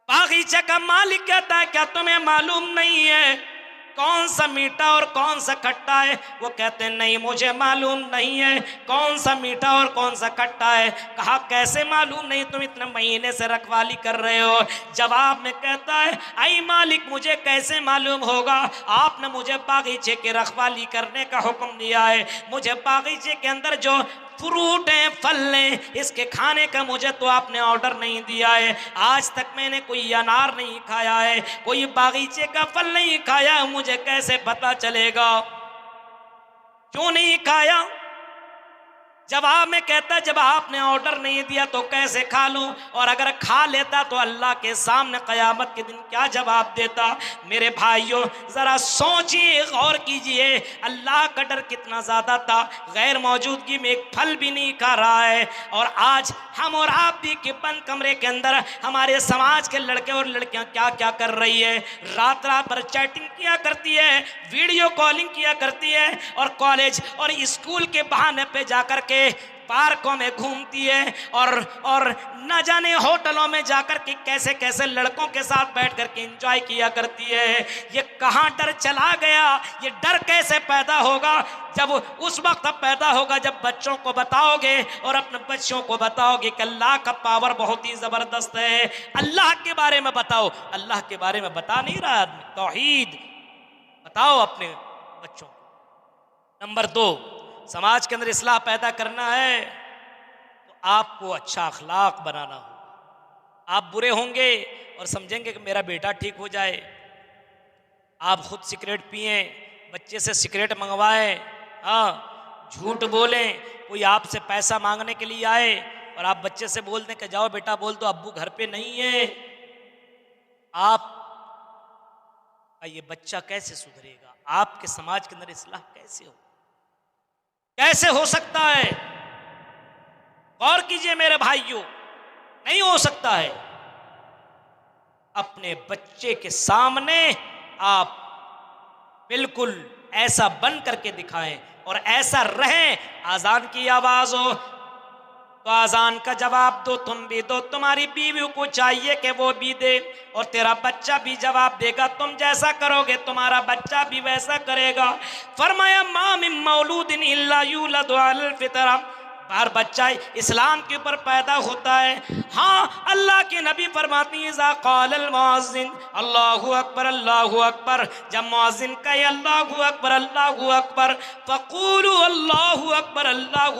बागीचे का मालिक कहता है क्या तुम्हें मालूम नहीं है कौन सा मीठा और कौन सा खट्टा है? वो कहते हैं नहीं मुझे मालूम नहीं है कौन सा मीठा और कौन सा खट्टा है। कहा कैसे मालूम नहीं, तुम इतने महीने से रखवाली कर रहे हो। जवाब में कहता है आई मालिक मुझे कैसे मालूम होगा, आपने मुझे बागीचे की रखवाली करने का हुक्म दिया है, मुझे बागीचे के अंदर जो फ्रूट हैं, फल हैं, इसके खाने का मुझे तो आपने ऑर्डर नहीं दिया है। आज तक मैंने कोई अनार नहीं खाया है, कोई बागीचे का फल नहीं खाया, मुझे कैसे पता चलेगा? क्यों नहीं खाया? जवाब में कहता जब आपने ऑर्डर नहीं दिया तो कैसे खा लूं, और अगर खा लेता तो अल्लाह के सामने क़यामत के दिन क्या जवाब देता? मेरे भाइयों ज़रा सोचिए, गौर कीजिए, अल्लाह का डर कितना ज़्यादा था। गैर मौजूदगी में एक फल भी नहीं खा रहा है, और आज हम और आप भी कि बंद कमरे के अंदर हमारे समाज के लड़के और लड़कियां क्या क्या कर रही है। रात रात भर चैटिंग किया करती है, वीडियो कॉलिंग किया करती है, और कॉलेज और स्कूल के बहाने पे जाकर के पार्कों में घूमती है, और न जाने होटलों में जाकर के कैसे कैसे लड़कों के साथ बैठ करके एंजॉय किया करती है। ये कहाँ डर चला गया? ये डर कैसे पैदा होगा? जब उस वक्त पैदा होगा जब बच्चों को बताओगे और अपने बच्चों को बताओगे कि अल्लाह का पावर बहुत ही जबरदस्त है, अल्लाह के बारे में बताओ। अल्लाह के बारे में बता नहीं रहा आदमी, तौहीद बताओ अपने बच्चों को। नंबर 2, समाज के अंदर इस्लाह पैदा करना है तो आपको अच्छा अखलाक बनाना होगा। आप बुरे होंगे और समझेंगे कि मेरा बेटा ठीक हो जाए। आप खुद सिगरेट पिए, बच्चे से सिगरेट मंगवाएं, हाँ झूठ बोलें, कोई आपसे पैसा मांगने के लिए आए और आप बच्चे से बोल दें कि जाओ बेटा बोल दो अब्बू घर पे नहीं है। आप ये बच्चा कैसे सुधरेगा? आपके समाज के अंदर इस्लाह कैसे हो, कैसे हो सकता है? गौर कीजिए मेरे भाइयों, नहीं हो सकता है। अपने बच्चे के सामने आप बिल्कुल ऐसा बन करके दिखाएं और ऐसा रहें। आजान की आवाज हो तो आजान का जवाब दो, तुम भी दो, तुम्हारी बीवी को चाहिए कि वो भी दे, और तेरा बच्चा भी जवाब देगा। तुम जैसा करोगे तुम्हारा बच्चा भी वैसा करेगा। फरमाया मा मिन मौलूदिन इल्ला यूलदु अलल फितरा, हर बच्चा इस्लाम के ऊपर पैदा होता है। हाँ, अल्लाह के नबी फरमाती हैं इज़ा क़ालल मुअज़्ज़िन अल्लाहु अकबर अल्लाहु अकबर, जब मुअज़्ज़िन कहे अल्लाहु अकबर फ़क़ूलू अल्लाहु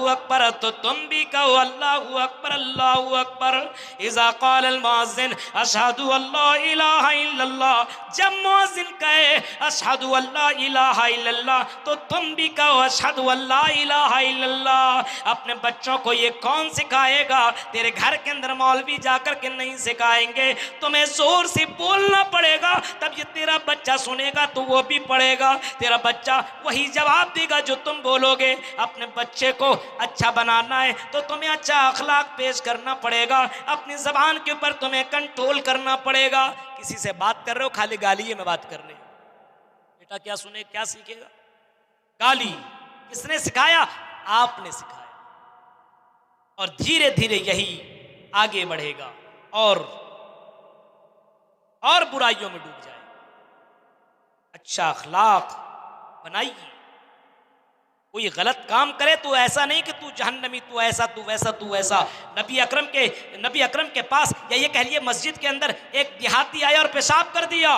अकबर, तो तुम भी कहो अल्लाहु अकबर। इज़ा क़ालल मुअज़्ज़िन अशहदु अल्ला इलाहा इल्लल्लाह, जब मुअज़्ज़िन कहे अशहदु अल्ला इलाहा इल्लल्लाह, तो तुम भी कहो अशहदु अल्ला इलाहा इल्लल्लाह। अपने बच्चों को ये कौन सिखाएगा? तेरे घर के अंदर मौलवी जाकर के नहीं सिखाएंगे, तुम्हें जोर से बोलना पड़ेगा, तब ये तेरा बच्चा सुनेगा तो वो भी पढ़ेगा, तेरा बच्चा वही जवाब देगा जो तुम बोलोगे। अपने बच्चे को अच्छा बनाना है तो तुम्हें अच्छा अखलाक पेश करना पड़ेगा, अपनी जबान के ऊपर तुम्हें कंट्रोल करना पड़ेगा। किसी से बात कर रहे हो खाली गाली में बात कर रहे हो, बेटा क्या सुने क्या सीखेगा? गाली। किसने सिखाया? आपने सिखाया। और धीरे धीरे यही आगे बढ़ेगा और बुराइयों में डूब जाएगा। अच्छा अखलाक बनाइए। कोई गलत काम करे तो ऐसा नहीं कि तू जहन्नमी, तू ऐसा तू वैसा तू वैसा। नबी अकरम के पास या ये कह लिए मस्जिद के अंदर एक देहाती आया और पेशाब कर दिया।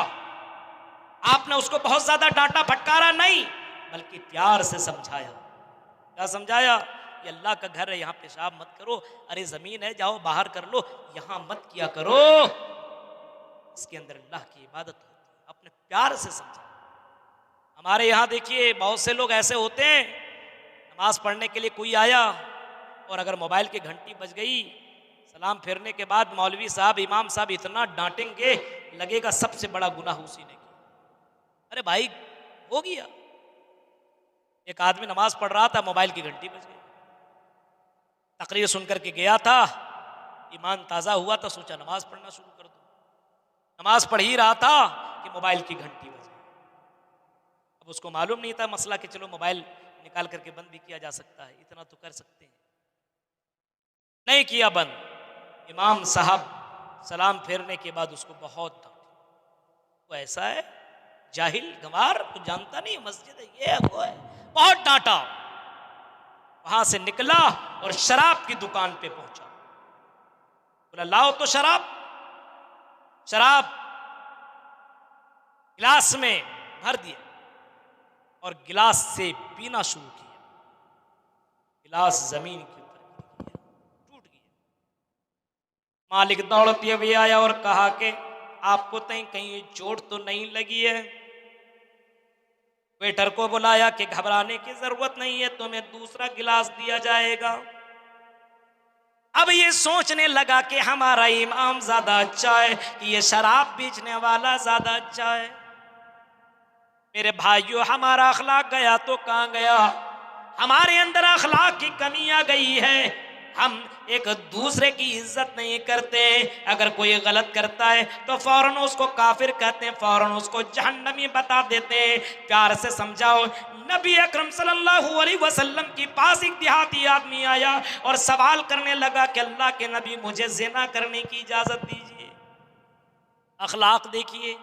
आपने उसको बहुत ज्यादा डांटा फटकारा नहीं, बल्कि प्यार से समझाया। क्या समझाया? ये अल्लाह का घर है, यहाँ पेशाब मत करो। अरे जमीन है, जाओ बाहर कर लो, यहाँ मत किया करो। इसके अंदर अल्लाह की इबादत होती है। अपने प्यार से समझा। हमारे यहाँ देखिए बहुत से लोग ऐसे होते हैं, नमाज पढ़ने के लिए कोई आया और अगर मोबाइल की घंटी बज गई, सलाम फेरने के बाद मौलवी साहब, इमाम साहब इतना डांटेंगे, लगेगा सबसे बड़ा गुनाह उसी ने किया। अरे भाई हो गया। एक आदमी नमाज पढ़ रहा था, मोबाइल की घंटी बज गई। तकरीर सुनकर के गया था, ईमान ताज़ा हुआ तो सोचा नमाज पढ़ना शुरू कर दो। नमाज पढ़ ही रहा था कि मोबाइल की घंटी बज गई। अब उसको मालूम नहीं था मसला कि चलो मोबाइल निकाल करके बंद भी किया जा सकता है, इतना तो कर सकते हैं। नहीं किया बंद। इमाम साहब सलाम फेरने के बाद उसको बहुत डांटे। वो ऐसा है जाहिल गंवार, कुछ जानता नहीं, मस्जिद है ये है वो है, बहुत डांटा। वहां से निकला और शराब की दुकान पे पहुंचा। बोला लाओ तो शराब। शराब गिलास में भर दिया और गिलास से पीना शुरू किया। गिलास जमीन के ऊपर टूट गया। मालिक दौड़ते हुए आया और कहा कि आपको कहीं चोट तो नहीं लगी है? वेटर को बुलाया कि घबराने की जरूरत नहीं है, तुम्हें दूसरा गिलास दिया जाएगा। अब ये सोचने लगा कि हमारा इमाम ज्यादा अच्छा है कि ये शराब बेचने वाला ज्यादा अच्छा है। मेरे भाइयों, हमारा अखलाक गया तो कहां गया? हमारे अंदर अखलाक की कमी आ गई है। हम एक दूसरे की इज्जत नहीं करते। अगर कोई गलत करता है तो फौरन उसको काफिर कहते हैं, फौरन उसको जहन्नमी बता देते हैं। प्यार से समझाओ। नबी अकरम सल्लल्लाहु अलैहि वसल्लम के पास एक देहाती आदमी आया और सवाल करने लगा कि अल्लाह के नबी, मुझे ज़िना करने की इजाजत दीजिए। अखलाक देखिए,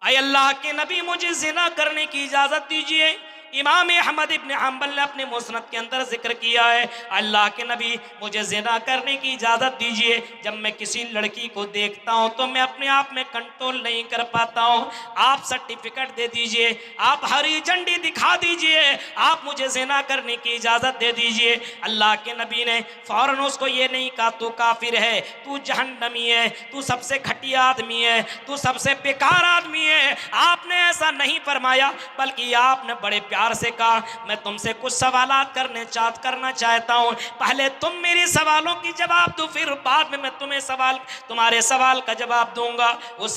आए अल्लाह के नबी मुझे ज़िना करने की इजाजत दीजिए। इमाम अहमद इब्न हंबल ने अपने मुस्नद के अंदर जिक्र किया है, अल्लाह के नबी मुझे ज़िना करने की इजाज़त दीजिए। जब मैं किसी लड़की को देखता हूँ तो मैं अपने आप में कंट्रोल नहीं कर पाता हूँ। आप सर्टिफिकेट दे दीजिए, आप हरी झंडी दिखा दीजिए, आप मुझे ज़िना करने की इजाज़त दे दीजिए। अल्लाह के नबी ने फ़ौरन उसको ये नहीं कहा तू काफिर है, तू जहन्नमी है, तू सबसे घटिया आदमी है, तू सबसे बेकार आदमी है। आपने ऐसा नहीं फरमाया, बल्कि आपने बड़े प्यार से कहा, मैं तुमसे कुछ सवालात करना चाहता हूं। पहले तुम मेरे सवालों की जवाब दो, फिर बाद में मैं तुम्हारे सवाल का जवाब दूंगा। उस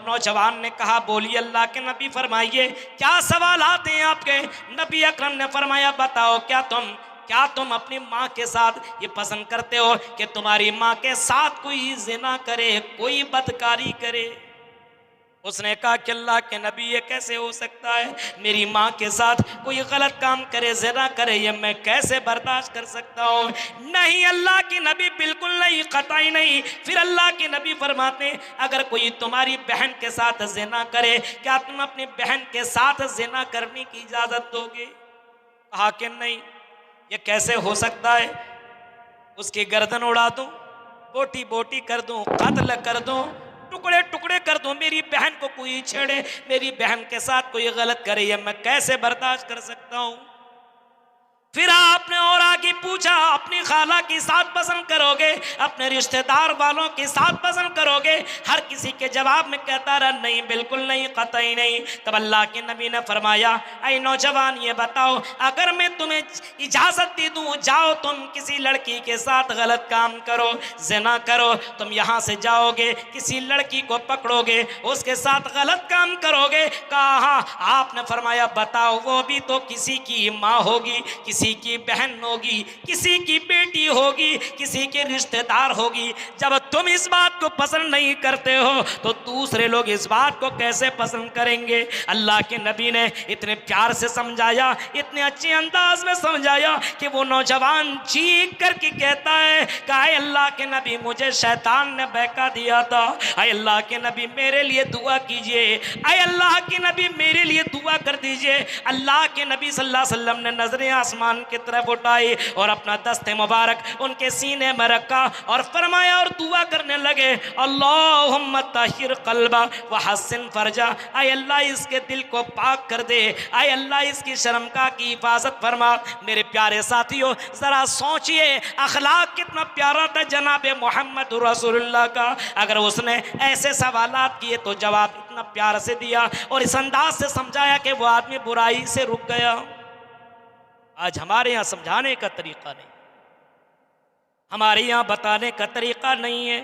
नौजवान ने कहा, बोलिए अल्लाह के नबी, फरमाइए क्या सवालात हैं आपके? नबी अकरम ने फरमाया, बताओ क्या तुम अपनी माँ के साथ ये पसंद करते हो कि तुम्हारी माँ के साथ कोई ज़िना करे, कोई बदकारी करे? उसने कहा कि अल्लाह के नबी, ये कैसे हो सकता है? मेरी माँ के साथ कोई गलत काम करे, ज़िना करे, ये मैं कैसे बर्दाश्त कर सकता हूँ? नहीं अल्लाह के नबी, बिल्कुल नहीं, कतई नहीं। फिर अल्लाह के नबी फरमाते, अगर कोई तुम्हारी बहन के साथ ज़िना करे, क्या तुम अपनी बहन के साथ ज़िना करने की इजाज़त दोगे? कहा कि नहीं। ये कैसे हो सकता है? उसकी गर्दन उड़ा दूं, बोटी बोटी कर दूं, कत्ल कर दूं, टुकड़े टुकड़े कर दूं, मेरी बहन को कोई छेड़े, मेरी बहन के साथ कोई गलत करे, ये मैं कैसे बर्दाश्त कर सकता हूं? फिर आपने और आगे पूछा, अपनी खाला के साथ पसंद करोगे, अपने रिश्तेदार वालों के साथ पसंद करोगे? हर किसी के जवाब में कहता रहा, नहीं, बिल्कुल नहीं, कतई नहीं। तब अल्लाह के नबी ने फरमाया, ऐ नौजवान, ये बताओ, अगर मैं तुम्हें इजाज़त दे दूँ, जाओ तुम किसी लड़की के साथ गलत काम करो, ज़िना करो, तुम यहाँ से जाओगे, किसी लड़की को पकड़ोगे, उसके साथ गलत काम करोगे? कहा। आपने फरमाया, बताओ, वो भी तो किसी की माँ होगी, किसी की बहन होगी, किसी की बेटी होगी, किसी के रिश्तेदार होगी। जब तुम इस बात को पसंद नहीं करते हो तो दूसरे लोग इस बात को कैसे पसंद करेंगे? अल्लाह के नबी ने इतने प्यार से समझाया, इतने अच्छे अंदाज में समझाया कि वो नौजवान चीख करके कहता है कि आए अल्लाह के नबी, मुझे शैतान ने बहका दिया था, आए अल्लाह के नबी मेरे लिए दुआ कीजिए, आए अल्लाह के नबी मेरे लिए दुआ कर दीजिए। अल्लाह के नबी सल्लल्लाहु अलैहि वसल्लम ने नजरें आसमान आसमान की तरफ उठाई और अपना दस्ते मुबारक उनके सीने में रखा और फरमाया और दुआ करने लगे, अल्लाहुम्मा ताहिर कल्बा व हसन फरजा, आय अल्लाह इसके दिल को पाक कर दे, आय अल्लाह इसकी शर्मगा की हिफाजत फरमा। मेरे प्यारे साथियों, जरा सोचिए अखलाक कितना प्यारा था जनाब मोहम्मद रसूलुल्लाह का। अगर उसने ऐसे सवालात किए तो जवाब इतना प्यार से दिया और इस अंदाज से समझाया कि वो आदमी बुराई से रुक गया। आज हमारे यहाँ समझाने का तरीका नहीं, हमारे यहाँ बताने का तरीका नहीं है।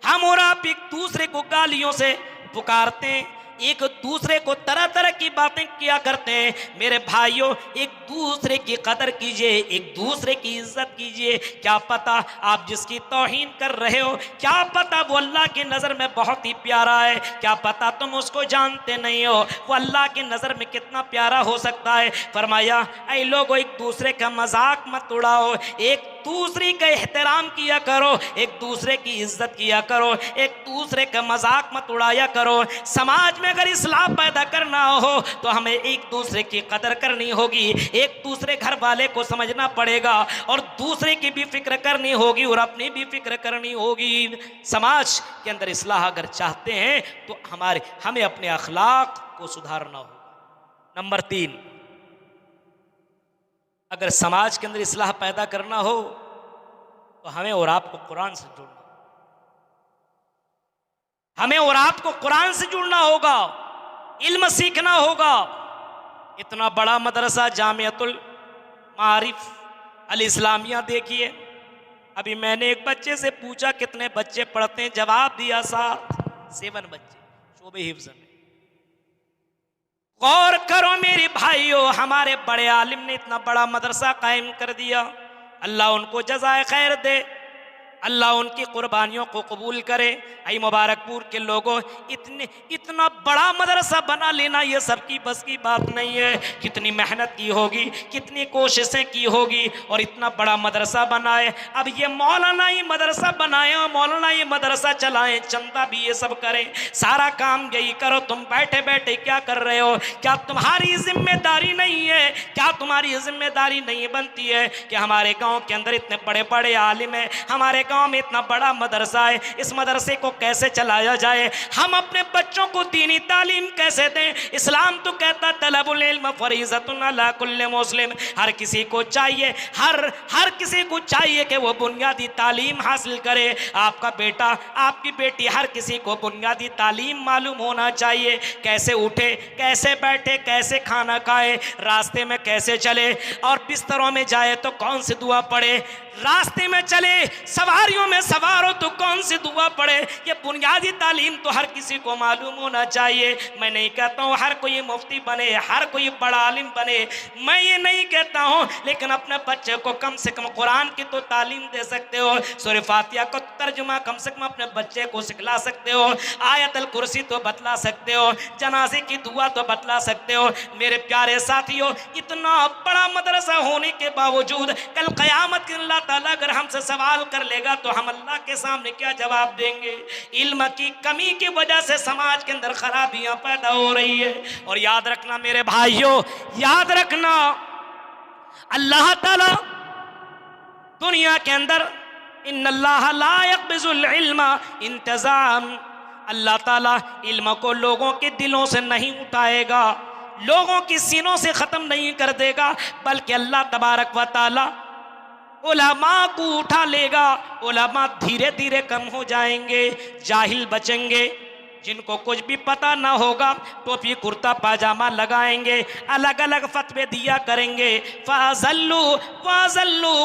हम और आप एक दूसरे को गालियों से पुकारते हैं, एक दूसरे को तरह तरह की बातें किया करते हैं। मेरे भाइयों, एक दूसरे की कदर कीजिए, एक दूसरे की इज्जत कीजिए। क्या पता आप जिसकी तौहीन कर रहे हो, क्या पता वो अल्लाह की नज़र में बहुत ही प्यारा है, क्या पता तुम उसको जानते नहीं हो, वो अल्लाह की नज़र में कितना प्यारा हो सकता है। फरमाया, ऐ लोगों, एक दूसरे का मजाक मत उड़ाओ, एक दूसरे का एहतराम किया करो, एक दूसरे की इज्जत किया करो, एक दूसरे का मजाक मत उड़ाया करो। समाज में अगर इस्लाह पैदा करना हो तो हमें एक दूसरे की कदर करनी होगी, एक दूसरे घर वाले को समझना पड़ेगा और दूसरे की भी फिक्र करनी होगी और अपनी भी फिक्र करनी होगी। समाज के अंदर इस्लाह अगर चाहते हैं तो हमें अपने अखलाक को सुधारना होगा। नंबर 3, अगर समाज के अंदर इस्लाह पैदा करना हो तो हमें और आपको कुरान से जुड़ना, हमें और आपको कुरान से जुड़ना होगा, इल्म सीखना होगा। इतना बड़ा मदरसा जामियतुल मारिफ अल इस्लामिया देखिए। अभी मैंने एक बच्चे से पूछा कितने बच्चे पढ़ते हैं, जवाब दिया 7 बच्चे शोबे हिफ्ज़ में। गौर करो मेरे भाइयों, हमारे बड़े आलिम ने इतना बड़ा मदरसा कायम कर दिया, अल्लाह उनको जज़ाए खैर दे, अल्लाह उनकी कुर्बानियों को कबूल करे। आई मुबारकपुर के लोगों, इतना बड़ा मदरसा बना लेना ये सबकी बस की बात नहीं है। कितनी मेहनत की होगी, कितनी कोशिशें की होगी और इतना बड़ा मदरसा बनाए। अब ये मौलाना ही मदरसा बनाए और मौलाना ये मदरसा चलाएं, चंदा भी ये सब करें, सारा काम यही करो। तुम बैठे बैठे क्या कर रहे हो? क्या तुम्हारी जिम्मेदारी नहीं है? क्या तुम्हारी जिम्मेदारी नहीं बनती है कि हमारे गाँव के अंदर इतने बड़े बड़े आलिम हैं, हमारे गाँव में इतना बड़ा मदरसा है, इस मदरसे को कैसे चलाया जाए? हम अपने बच्चों को दीनी तालीम कैसे दें? इस्लाम तो कहता तलबुल इल्म फरीज़तुन अला कुल्ले मुस्लिम, हर किसी को चाहिए, हर किसी को चाहिए कि वो बुनियादी तालीम हासिल करे। आपका बेटा, आपकी बेटी, हर किसी को बुनियादी तालीम मालूम होना चाहिए। कैसे उठे, कैसे बैठे, कैसे खाना खाए, रास्ते में कैसे चले और बिस्तरों में जाए तो कौन सी दुआ पढ़े, रास्ते में चले सवारियों में सवार हो तो कौन सी दुआ पढ़े। ये बुनियादी तालीम तो हर किसी को मालूम होना चाहिए। मैं नहीं कहता हूँ हर कोई मुफ्ती बने, हर कोई बड़ा आलिम बने, मैं ये नहीं कहता हूँ, लेकिन अपने बच्चे को कम से कम कुरान की तो तालीम दे सकते हो, सूरह फातिहा को तर्जुमा कम से कम अपने बच्चे को सिखला सकते हो, आयतल कुर्सी तो बतला सकते हो, जनाजे की दुआ तो बतला सकते हो। मेरे प्यारे साथियों, इतना बड़ा मदरसा होने के बावजूद कल क़यामत के अल्लाह ताला अगर हमसे सवाल कर लेगा तो हम अल्लाह के सामने क्या जवाब देंगे? इल्म की कमी की वजह से समाज के अंदर खराबियां पैदा हो रही है। और याद रखना मेरे भाइयों, याद रखना, अल्लाह ताला दुनिया के अंदर इन्नल्लाह ला यक़बिज़ुल इल्मा इंतज़ाम, अल्लाह ताला इल्म को लोगों के दिलों से नहीं उठाएगा, लोगों की सीनों से ख़त्म नहीं कर देगा, बल्कि अल्लाह तबारक व तआला उलमा को उठा लेगा। उलमा धीरे धीरे कम हो जाएंगे, जाहिल बचेंगे, जिनको कुछ भी पता ना होगा टोपी कुर्ता पाजामा लगाएंगे, अलग अलग फतवे दिया करेंगे, फाज़ल्लू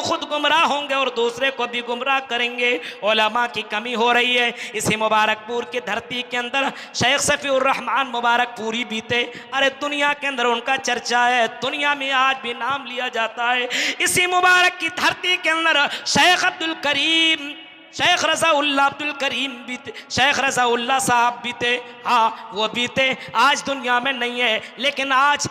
खुद गुमराह होंगे और दूसरे को भी गुमराह करेंगे। उलमा की कमी हो रही है। इसी मुबारकपुर की धरती के अंदर शेख सफ़ीउर रहमान मुबारकपुरी भी थे। अरे दुनिया के अंदर उनका चर्चा है, दुनिया में आज भी नाम लिया जाता है। इसी मुबारक की धरती के अंदर शेख अब्दुल करीम शेख रज़ाउल्लाह अब्दुल करीम भी थे, शेख रज़ाउल्लाह साहब भी थे, हाँ वो भी थे, आज दुनिया में नहीं है, लेकिन आज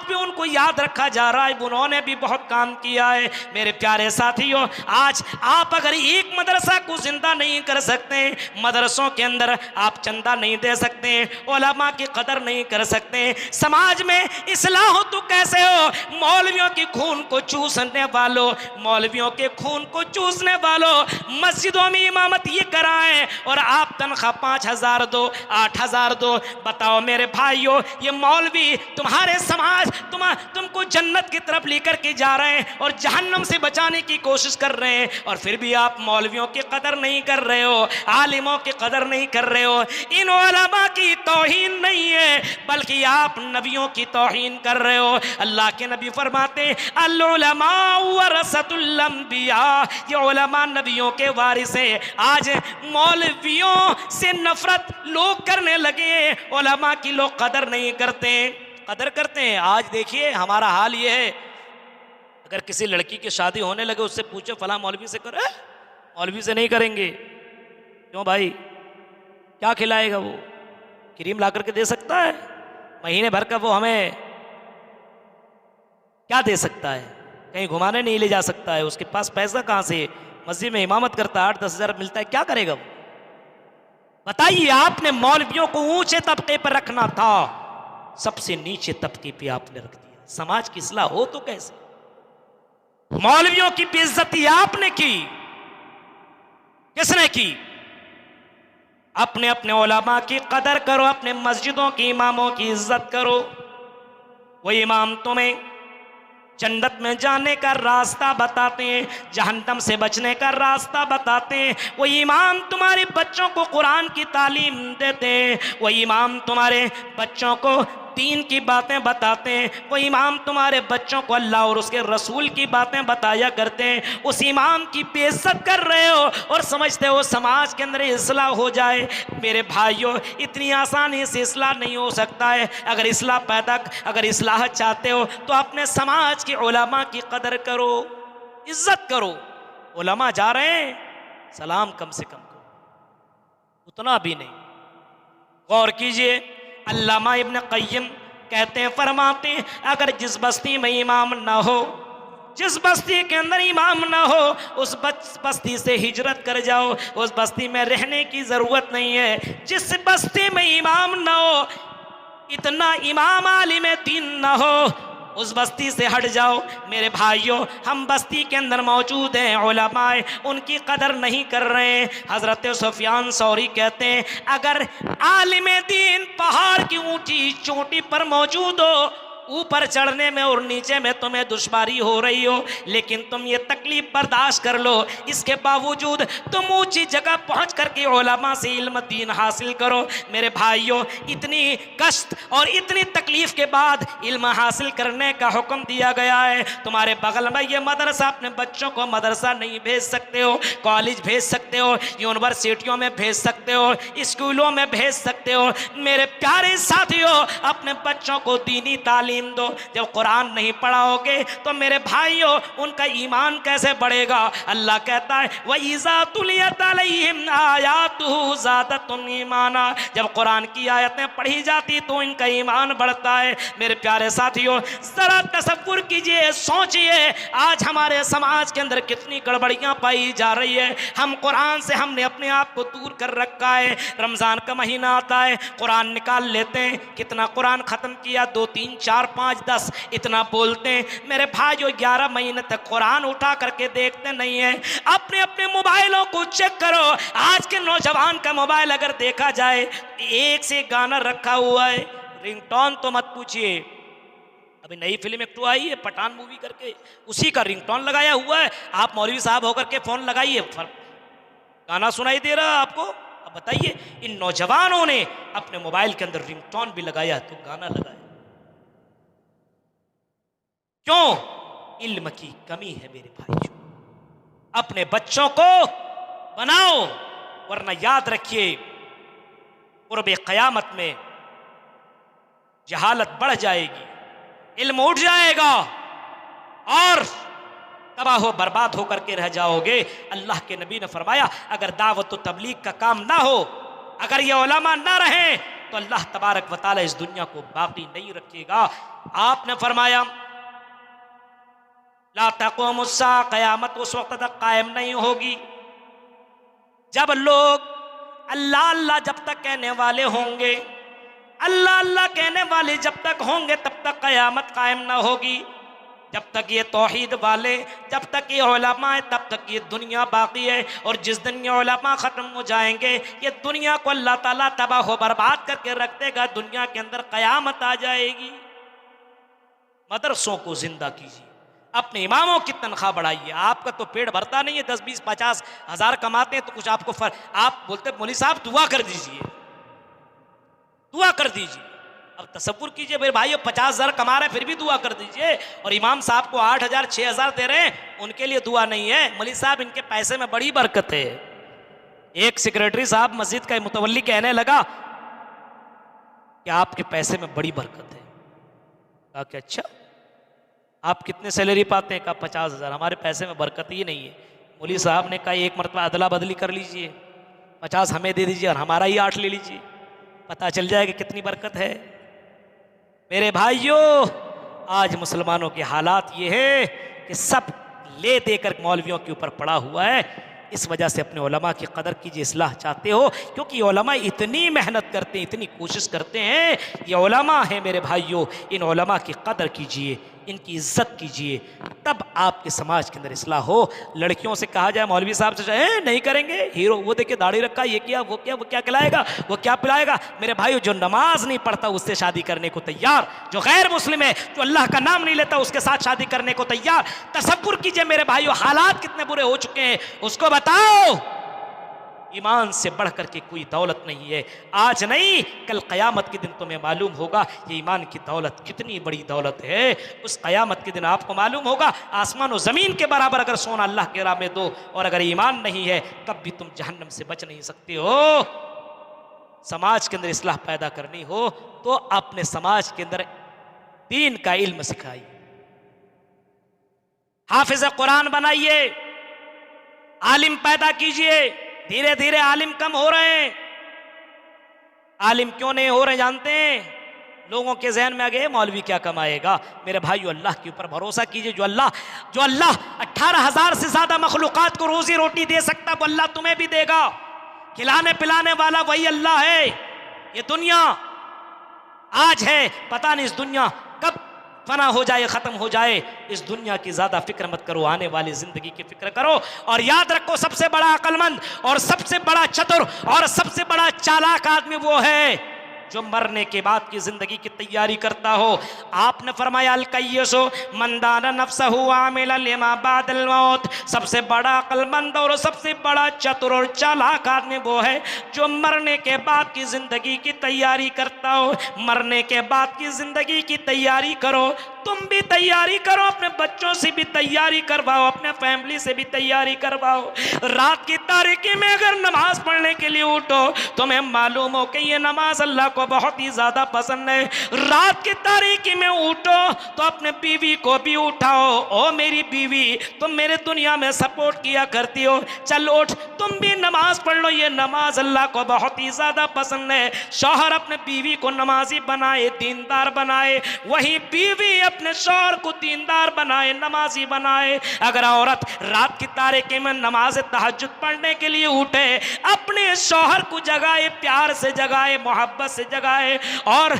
भी उनको याद रखा जा रहा है, उन्होंने भी बहुत काम किया है। मेरे प्यारे साथियों, आज आप अगर एक मदरसा को जिंदा नहीं कर सकते, मदरसों के अंदर आप चंदा नहीं दे सकते, उलमा की कदर नहीं कर सकते, समाज में इस्लाह हो तो कैसे हो? मौलवियों के खून को चूसने वालों, मौलवियों के खून को चूसने वालों मस्जिदों में इमामत ये कराएं और आप तनख्वाह 5,000 दो, 8,000 दो। बताओ मेरे भाइयों, ये मौलवी तुम्हारे समाज तुमको जन्नत की तरफ लेकर के जा रहे हैं और जहन्नम से बचाने की कोशिश कर रहे हैं, और फिर भी आप मौलवियों की कदर नहीं कर रहे हो, आलिमों की कदर नहीं कर रहे हो। इन उलमा की तौहीन नहीं है, बल्कि आप नबियों की तौहीन कर रहे हो। अल्लाह के नबी फरमाते अल उलमा वरसतुल अंबिया, ये उलमा नबियों के वारिस है। आज मौलवियों से नफरत लोग करने लगे, उलमा की लोग कदर नहीं करते, कदर करते हैं। आज देखिए हमारा हाल ये है, अगर किसी लड़की की शादी होने लगे उससे पूछो फला मौलवी से करे, मौलवी से नहीं करेंगे। क्यों भाई? क्या खिलाएगा वो? क्रीम ला करके दे सकता है? महीने भर का वो हमें क्या दे सकता है? कहीं घुमाने नहीं ले जा सकता है, उसके पास पैसा कहाँ से? मस्जिद में इमामत करता है, 8-10 हज़ार मिलता है, क्या करेगा वो? बताइए, आपने मौलवियों को ऊंचे तबके पर रखना था, सबसे नीचे तबके पे आपने रख दिया। समाज की इस्लाह हो तो कैसे? मौलवियों की बेइज्जती आपने की, किसने की? अपने अपने उलमा की कदर करो, अपने मस्जिदों की इमामों की इज्जत करो। वो इमाम तुम्हें जन्नत में जाने का रास्ता बताते हैं, जहन्नम से बचने का रास्ता बताते हैं। वो इमाम तुम्हारे बच्चों को कुरान की तालीम देते हैं, वो इमाम तुम्हारे बच्चों को दीन की बातें बताते हैं, वो इमाम तुम्हारे बच्चों को अल्लाह और उसके रसूल की बातें बताया करते हैं। उस इमाम की बेइज्जत कर रहे हो और समझते हो समाज के अंदर इस्लाह हो जाए। मेरे भाइयों, इतनी आसानी से इस्लाह नहीं हो सकता है। अगर इस्लाह चाहते हो तो अपने समाज के उलमा की कदर करो, इज्जत करो। उलमा जा रहे हैं, सलाम कम से कम करो, उतना भी नहीं। गौर कीजिए, अल्लामा इब्न क़य्यिम कहते हैं, फरमाते हैं, अगर जिस बस्ती में इमाम ना हो, जिस बस्ती के अंदर इमाम ना हो, उस बस्ती से हिजरत कर जाओ, उस बस्ती में रहने की ज़रूरत नहीं है। जिस बस्ती में इमाम ना हो, इतना इमाम आलिम दीन ना हो, उस बस्ती से हट जाओ। मेरे भाइयों, हम बस्ती के अंदर मौजूद हैं, उलमाए उनकी कदर नहीं कर रहे हैं। हज़रत सुफियान सौरी कहते हैं, अगर आलिम दीन पहाड़ की ऊंची चोटी पर मौजूद हो, ऊपर चढ़ने में और नीचे में तुम्हें दुश्वारी हो रही हो, लेकिन तुम ये तकलीफ बर्दाश्त कर लो, इसके बावजूद तुम ऊंची जगह पहुंच करके उलमा से इल्म दीन हासिल करो। मेरे भाइयों, इतनी कष्ट और इतनी तकलीफ के बाद इल्म हासिल करने का हुक्म दिया गया है। तुम्हारे बगल में ये मदरसा, अपने बच्चों को मदरसा नहीं भेज सकते हो, कॉलेज भेज सकते हो, यूनिवर्सिटियों में भेज सकते हो, स्कूलों में भेज सकते हो। मेरे प्यारे साथियों, अपने बच्चों को दीनी तालीम दो। जब कुरान नहीं पढ़ाओगे तो मेरे भाइयों उनका ईमान कैसे बढ़ेगा? अल्लाह कहता है, वइज़ा तुलियत अलैहिम आयातुहु ज़ादतहुम ईमाना, जब कुरान की आयतें पढ़ी जाती तो इनका ईमान बढ़ता है। मेरे प्यारे साथियों, जरा तसव्वुर कीजिए, सोचिए, आज हमारे समाज के अंदर कितनी गड़बड़ियां पाई जा रही है। हम कुरान से हमने अपने आप को दूर कर रखा है। रमज़ान का महीना आता है, कुरान निकाल लेते हैं, कितना कुरान ख़त्म किया? 2, 3, 4, 5, 10 इतना बोलते हैं। मेरे भाइयों, 11 महीने तक कुरान उठा करके देखते नहीं है। अपने अपने मोबाइलों को चेक करो, आज के नौजवान का मोबाइल अगर देखा जाए, एक से गाना रखा हुआ है, रिंगटोन तो मत पूछिए। अभी नई फिल्म एक तो आई है पठान मूवी करके, उसी का रिंगटोन लगाया हुआ है। आप मौलवी साहब होकर के फोन लगाइए, गाना सुनाई दे रहा है आपको। अब बताइए, इन नौजवानों ने अपने मोबाइल के अंदर रिंगटोन भी लगाया तो गाना लगाया, क्यों? इल्म की कमी है मेरे भाइयों। अपने बच्चों को बनाओ, वरना याद रखिए, कुर्ब क़यामत में जहालत बढ़ जाएगी, इल्म उठ जाएगा और तबाह हो बर्बाद होकर के रह जाओगे। अल्लाह के नबी ने फरमाया अगर दावत व तबलीग का काम ना हो, अगर ये उलमा ना रहे तो अल्लाह तबारक व तआला इस दुनिया को बाकी नहीं रखेगा। आपने फरमाया ला तक़ूमु अस्सा, क़यामत उस वक्त तक कायम नहीं होगी जब लोग अल्लाह अल्लाह जब तक कहने वाले होंगे, अल्लाह अल्लाह कहने वाले जब तक होंगे तब तक क़यामत कायम ना होगी। जब तक ये तौहीद वाले, जब तक ये उलमा है, तब तक ये दुनिया बाकी है। और जिस दिन ये उलमा ख़त्म हो जाएंगे, ये दुनिया को अल्लाह ताला तबाह हो बर्बाद करके रख देगा। दुनिया के अंदर क़यामत आ जाएगी। मदरसों को जिंदा कीजिए, अपने इमामों की तनख्वाह बढ़ाइए। आपका तो पेट भरता नहीं है, 10, 20, 50 हज़ार कमाते हैं तो कुछ आपको आप बोलते मौलवी साहब दुआ कर दीजिए, दुआ कर दीजिए। अब तसव्वुर कीजिए मेरे भाई 50,000 कमा रहे हैं फिर भी दुआ कर दीजिए, और इमाम साहब को 8,000 6,000 दे रहे हैं, उनके लिए दुआ नहीं है। मौलवी साहब इनके पैसे में बड़ी बरकत है। एक सेक्रेटरी साहब मस्जिद का मुतवल्ली कहने लगा कि आपके पैसे में बड़ी बरकत है। कहा कि अच्छा आप कितने सैलरी पाते हैं? कहा 50,000। हमारे पैसे में बरकत ही नहीं है। मौलवी साहब ने कहा एक मरतबा अदला बदली कर लीजिए, 50 हमें दे दीजिए और हमारा ही 8 ले लीजिए, पता चल जाएगा कितनी बरकत है। मेरे भाइयों आज मुसलमानों के हालात ये है कि सब ले देकर मौलवियों के ऊपर पड़ा हुआ है। इस वजह से अपने उलमा की कदर कीजिए, इस्लाह चाहते हो, क्योंकि उलमा इतनी मेहनत करते हैं, इतनी कोशिश करते हैं। ये उलमा है मेरे भाइयों, इन उलमा की कदर कीजिए, इनकी इज्जत कीजिए, तब आपके समाज के अंदर इस्लाह हो। लड़कियों से कहा जाए मौलवी साहब से नहीं करेंगे, हीरो वो देखिए दाढ़ी रखा, ये किया वो किया, वो क्या खिलाएगा, वो क्या पिलाएगा। मेरे भाइयों जो नमाज नहीं पढ़ता उससे शादी करने को तैयार, जो गैर मुस्लिम है, जो अल्लाह का नाम नहीं लेता उसके साथ शादी करने को तैयार। तसव्वुर कीजिए मेरे भाइयों हालात कितने बुरे हो चुके हैं, उसको बताओ। ईमान से बढ़कर के कोई दौलत नहीं है। आज नहीं कल क़यामत के दिन तुम्हें मालूम होगा ये ईमान की दौलत कितनी बड़ी दौलत है। उस क़यामत के दिन आपको मालूम होगा आसमान और ज़मीन के बराबर अगर सोना अल्लाह के राह में दो, और अगर ईमान नहीं है तब भी तुम जहन्नम से बच नहीं सकते हो। समाज के अंदर इस्लाह पैदा करनी हो तो अपने समाज के अंदर दीन का इल्म सिखाइए, हाफिज कुरान बनाइए, आलिम पैदा कीजिए। धीरे धीरे आलिम कम हो रहे हैं। आलिम क्यों नहीं हो रहे जानते हैं? लोगों के जहन में आ गए मौलवी क्या कमाएगा। मेरे भाइयों अल्लाह के ऊपर भरोसा कीजिए। जो अल्लाह 18,000 से ज्यादा मखलूकात को रोजी रोटी दे सकता वो अल्लाह तुम्हें भी देगा। खिलाने पिलाने वाला वही अल्लाह है। ये दुनिया आज है, पता नहीं इस दुनिया कब फना हो जाए, खत्म हो जाए। इस दुनिया की ज्यादा फिक्र मत करो, आने वाली जिंदगी की फिक्र करो। और याद रखो सबसे बड़ा अक्लमंद और सबसे बड़ा चतुर और सबसे बड़ा चालाक आदमी वो है जो मरने के बाद की जिंदगी की तैयारी करता हो। आपने फरमाया अल कय्यसु मन दाना नफ्सहु आमिला लिमा बादल मौत। सबसे बड़ा अक्लमंद और सबसे बड़ा चतुर और चालाक आदमी वो है जो मरने के बाद की जिंदगी की तैयारी करता हो। मरने के बाद की जिंदगी की तैयारी करो, तुम भी तैयारी करो, अपने बच्चों से भी तैयारी करवाओ, अपने फैमिली से भी तैयारी करवाओ। रात की तारीकी में अगर नमाज पढ़ने के लिए उठो, तुम्हें मालूम हो कि ये नमाज अल्लाह को बहुत ही ज्यादा पसंद है। रात की तारीकी में उठो तो अपने बीवी को भी उठाओ। ओ मेरी बीवी, तुम मेरे दुनिया में सपोर्ट किया करती हो, चल उठ तुम भी नमाज पढ़ लो, ये नमाज अल्लाह को बहुत ही ज्यादा पसंद है। शौहर अपने बीवी को नमाजी बनाए, दीनदार बनाए, वही बीवी अपने शौहर को दीनदार बनाए, नमाजी बनाए। अगर औरत रात की तारीकी में नमाज तहज्जुद पढ़ने के लिए उठे, अपने शौहर को जगाए, प्यार से जगाए, मोहब्बत से जगाए, और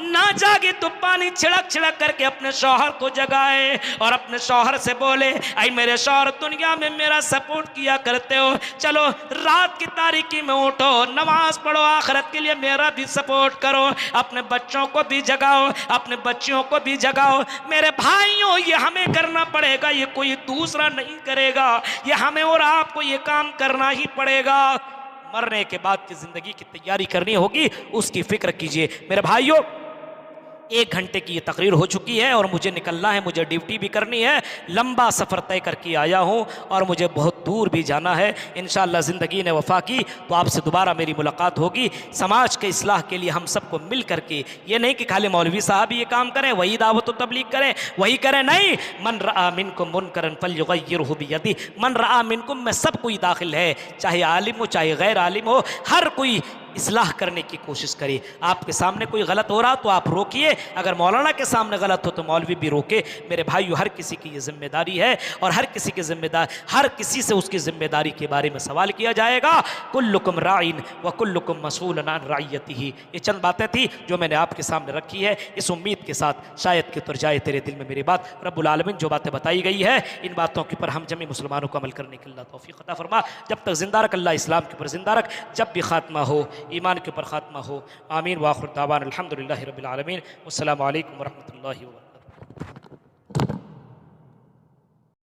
ना जागे तो पानी छिड़क छिड़क करके अपने शौहर को जगाए और अपने शौहर से बोले आई मेरे शौहर दुनिया में मेरा सपोर्ट किया करते हो, चलो रात की तारीकी में उठो, नमाज पढ़ो, आखिरत के लिए मेरा भी सपोर्ट करो। अपने बच्चों को भी जगाओ, अपने बच्चियों को भी जगाओ। मेरे भाइयों ये हमें करना पड़ेगा, ये कोई दूसरा नहीं करेगा, ये हमें और आपको ये काम करना ही पड़ेगा। मरने के बाद की जिंदगी की तैयारी करनी होगी, उसकी फिक्र कीजिए। मेरे भाइयों 1 घंटे की ये तकरीर हो चुकी है और मुझे निकलना है, मुझे ड्यूटी भी करनी है। लंबा सफ़र तय करके आया हूँ और मुझे बहुत दूर भी जाना है। इंशाअल्लाह ज़िंदगी ने वफ़ा की तो आपसे दोबारा मेरी मुलाकात होगी। समाज के इस्लाह के लिए हम सबको मिल करके, ये नहीं कि खाली मौलवी साहब ये काम करें, वही दावत व तबलीग करें, वही करें, नहीं। मन रआ मिनकुम मुनकरन फल्युगय्यिरहु बियदिही, मन रआ मिनकुम में सब कोई दाखिल है, चाहे आलिम हो चाहे गैर आलिम हो, हर कोई इस्लाह करने की कोशिश करिए। आपके सामने कोई गलत हो रहा तो आप रोकिए, अगर मौलाना के सामने गलत हो तो मौलवी भी रोके। मेरे भाइयों, हर किसी की ये जिम्मेदारी है और हर किसी की हर किसी से उसकी जिम्मेदारी के बारे में सवाल किया जाएगा। कुल्लुकुम राइन व कुल्लुकुम मसूलन अन रइयतिही। ये चंद बातें थी जो मैंने आपके सामने रखी है, इस उम्मीद के साथ शायद कि उतर जाए तेरे दिल में मेरी बात। रब्बुल आलमीन जो बातें बताई गई है, इन बातों के ऊपर हम जमी मुसलमानों को अमल करने की अल्लाह तौफीक अता फरमा। जब तक जिंदा रख अल्लाह इस्लाम के ऊपर जिंदा रख, जब भी खात्मा हो ईमान के ऊपर खात्मा हो। आमीन। व आखिर दावाना अल्हम्दुलिल्लाहि रब्बिल आलमीन। अस्सलामु अलैकुम व रहमतुल्लाहि व बरकातुहू।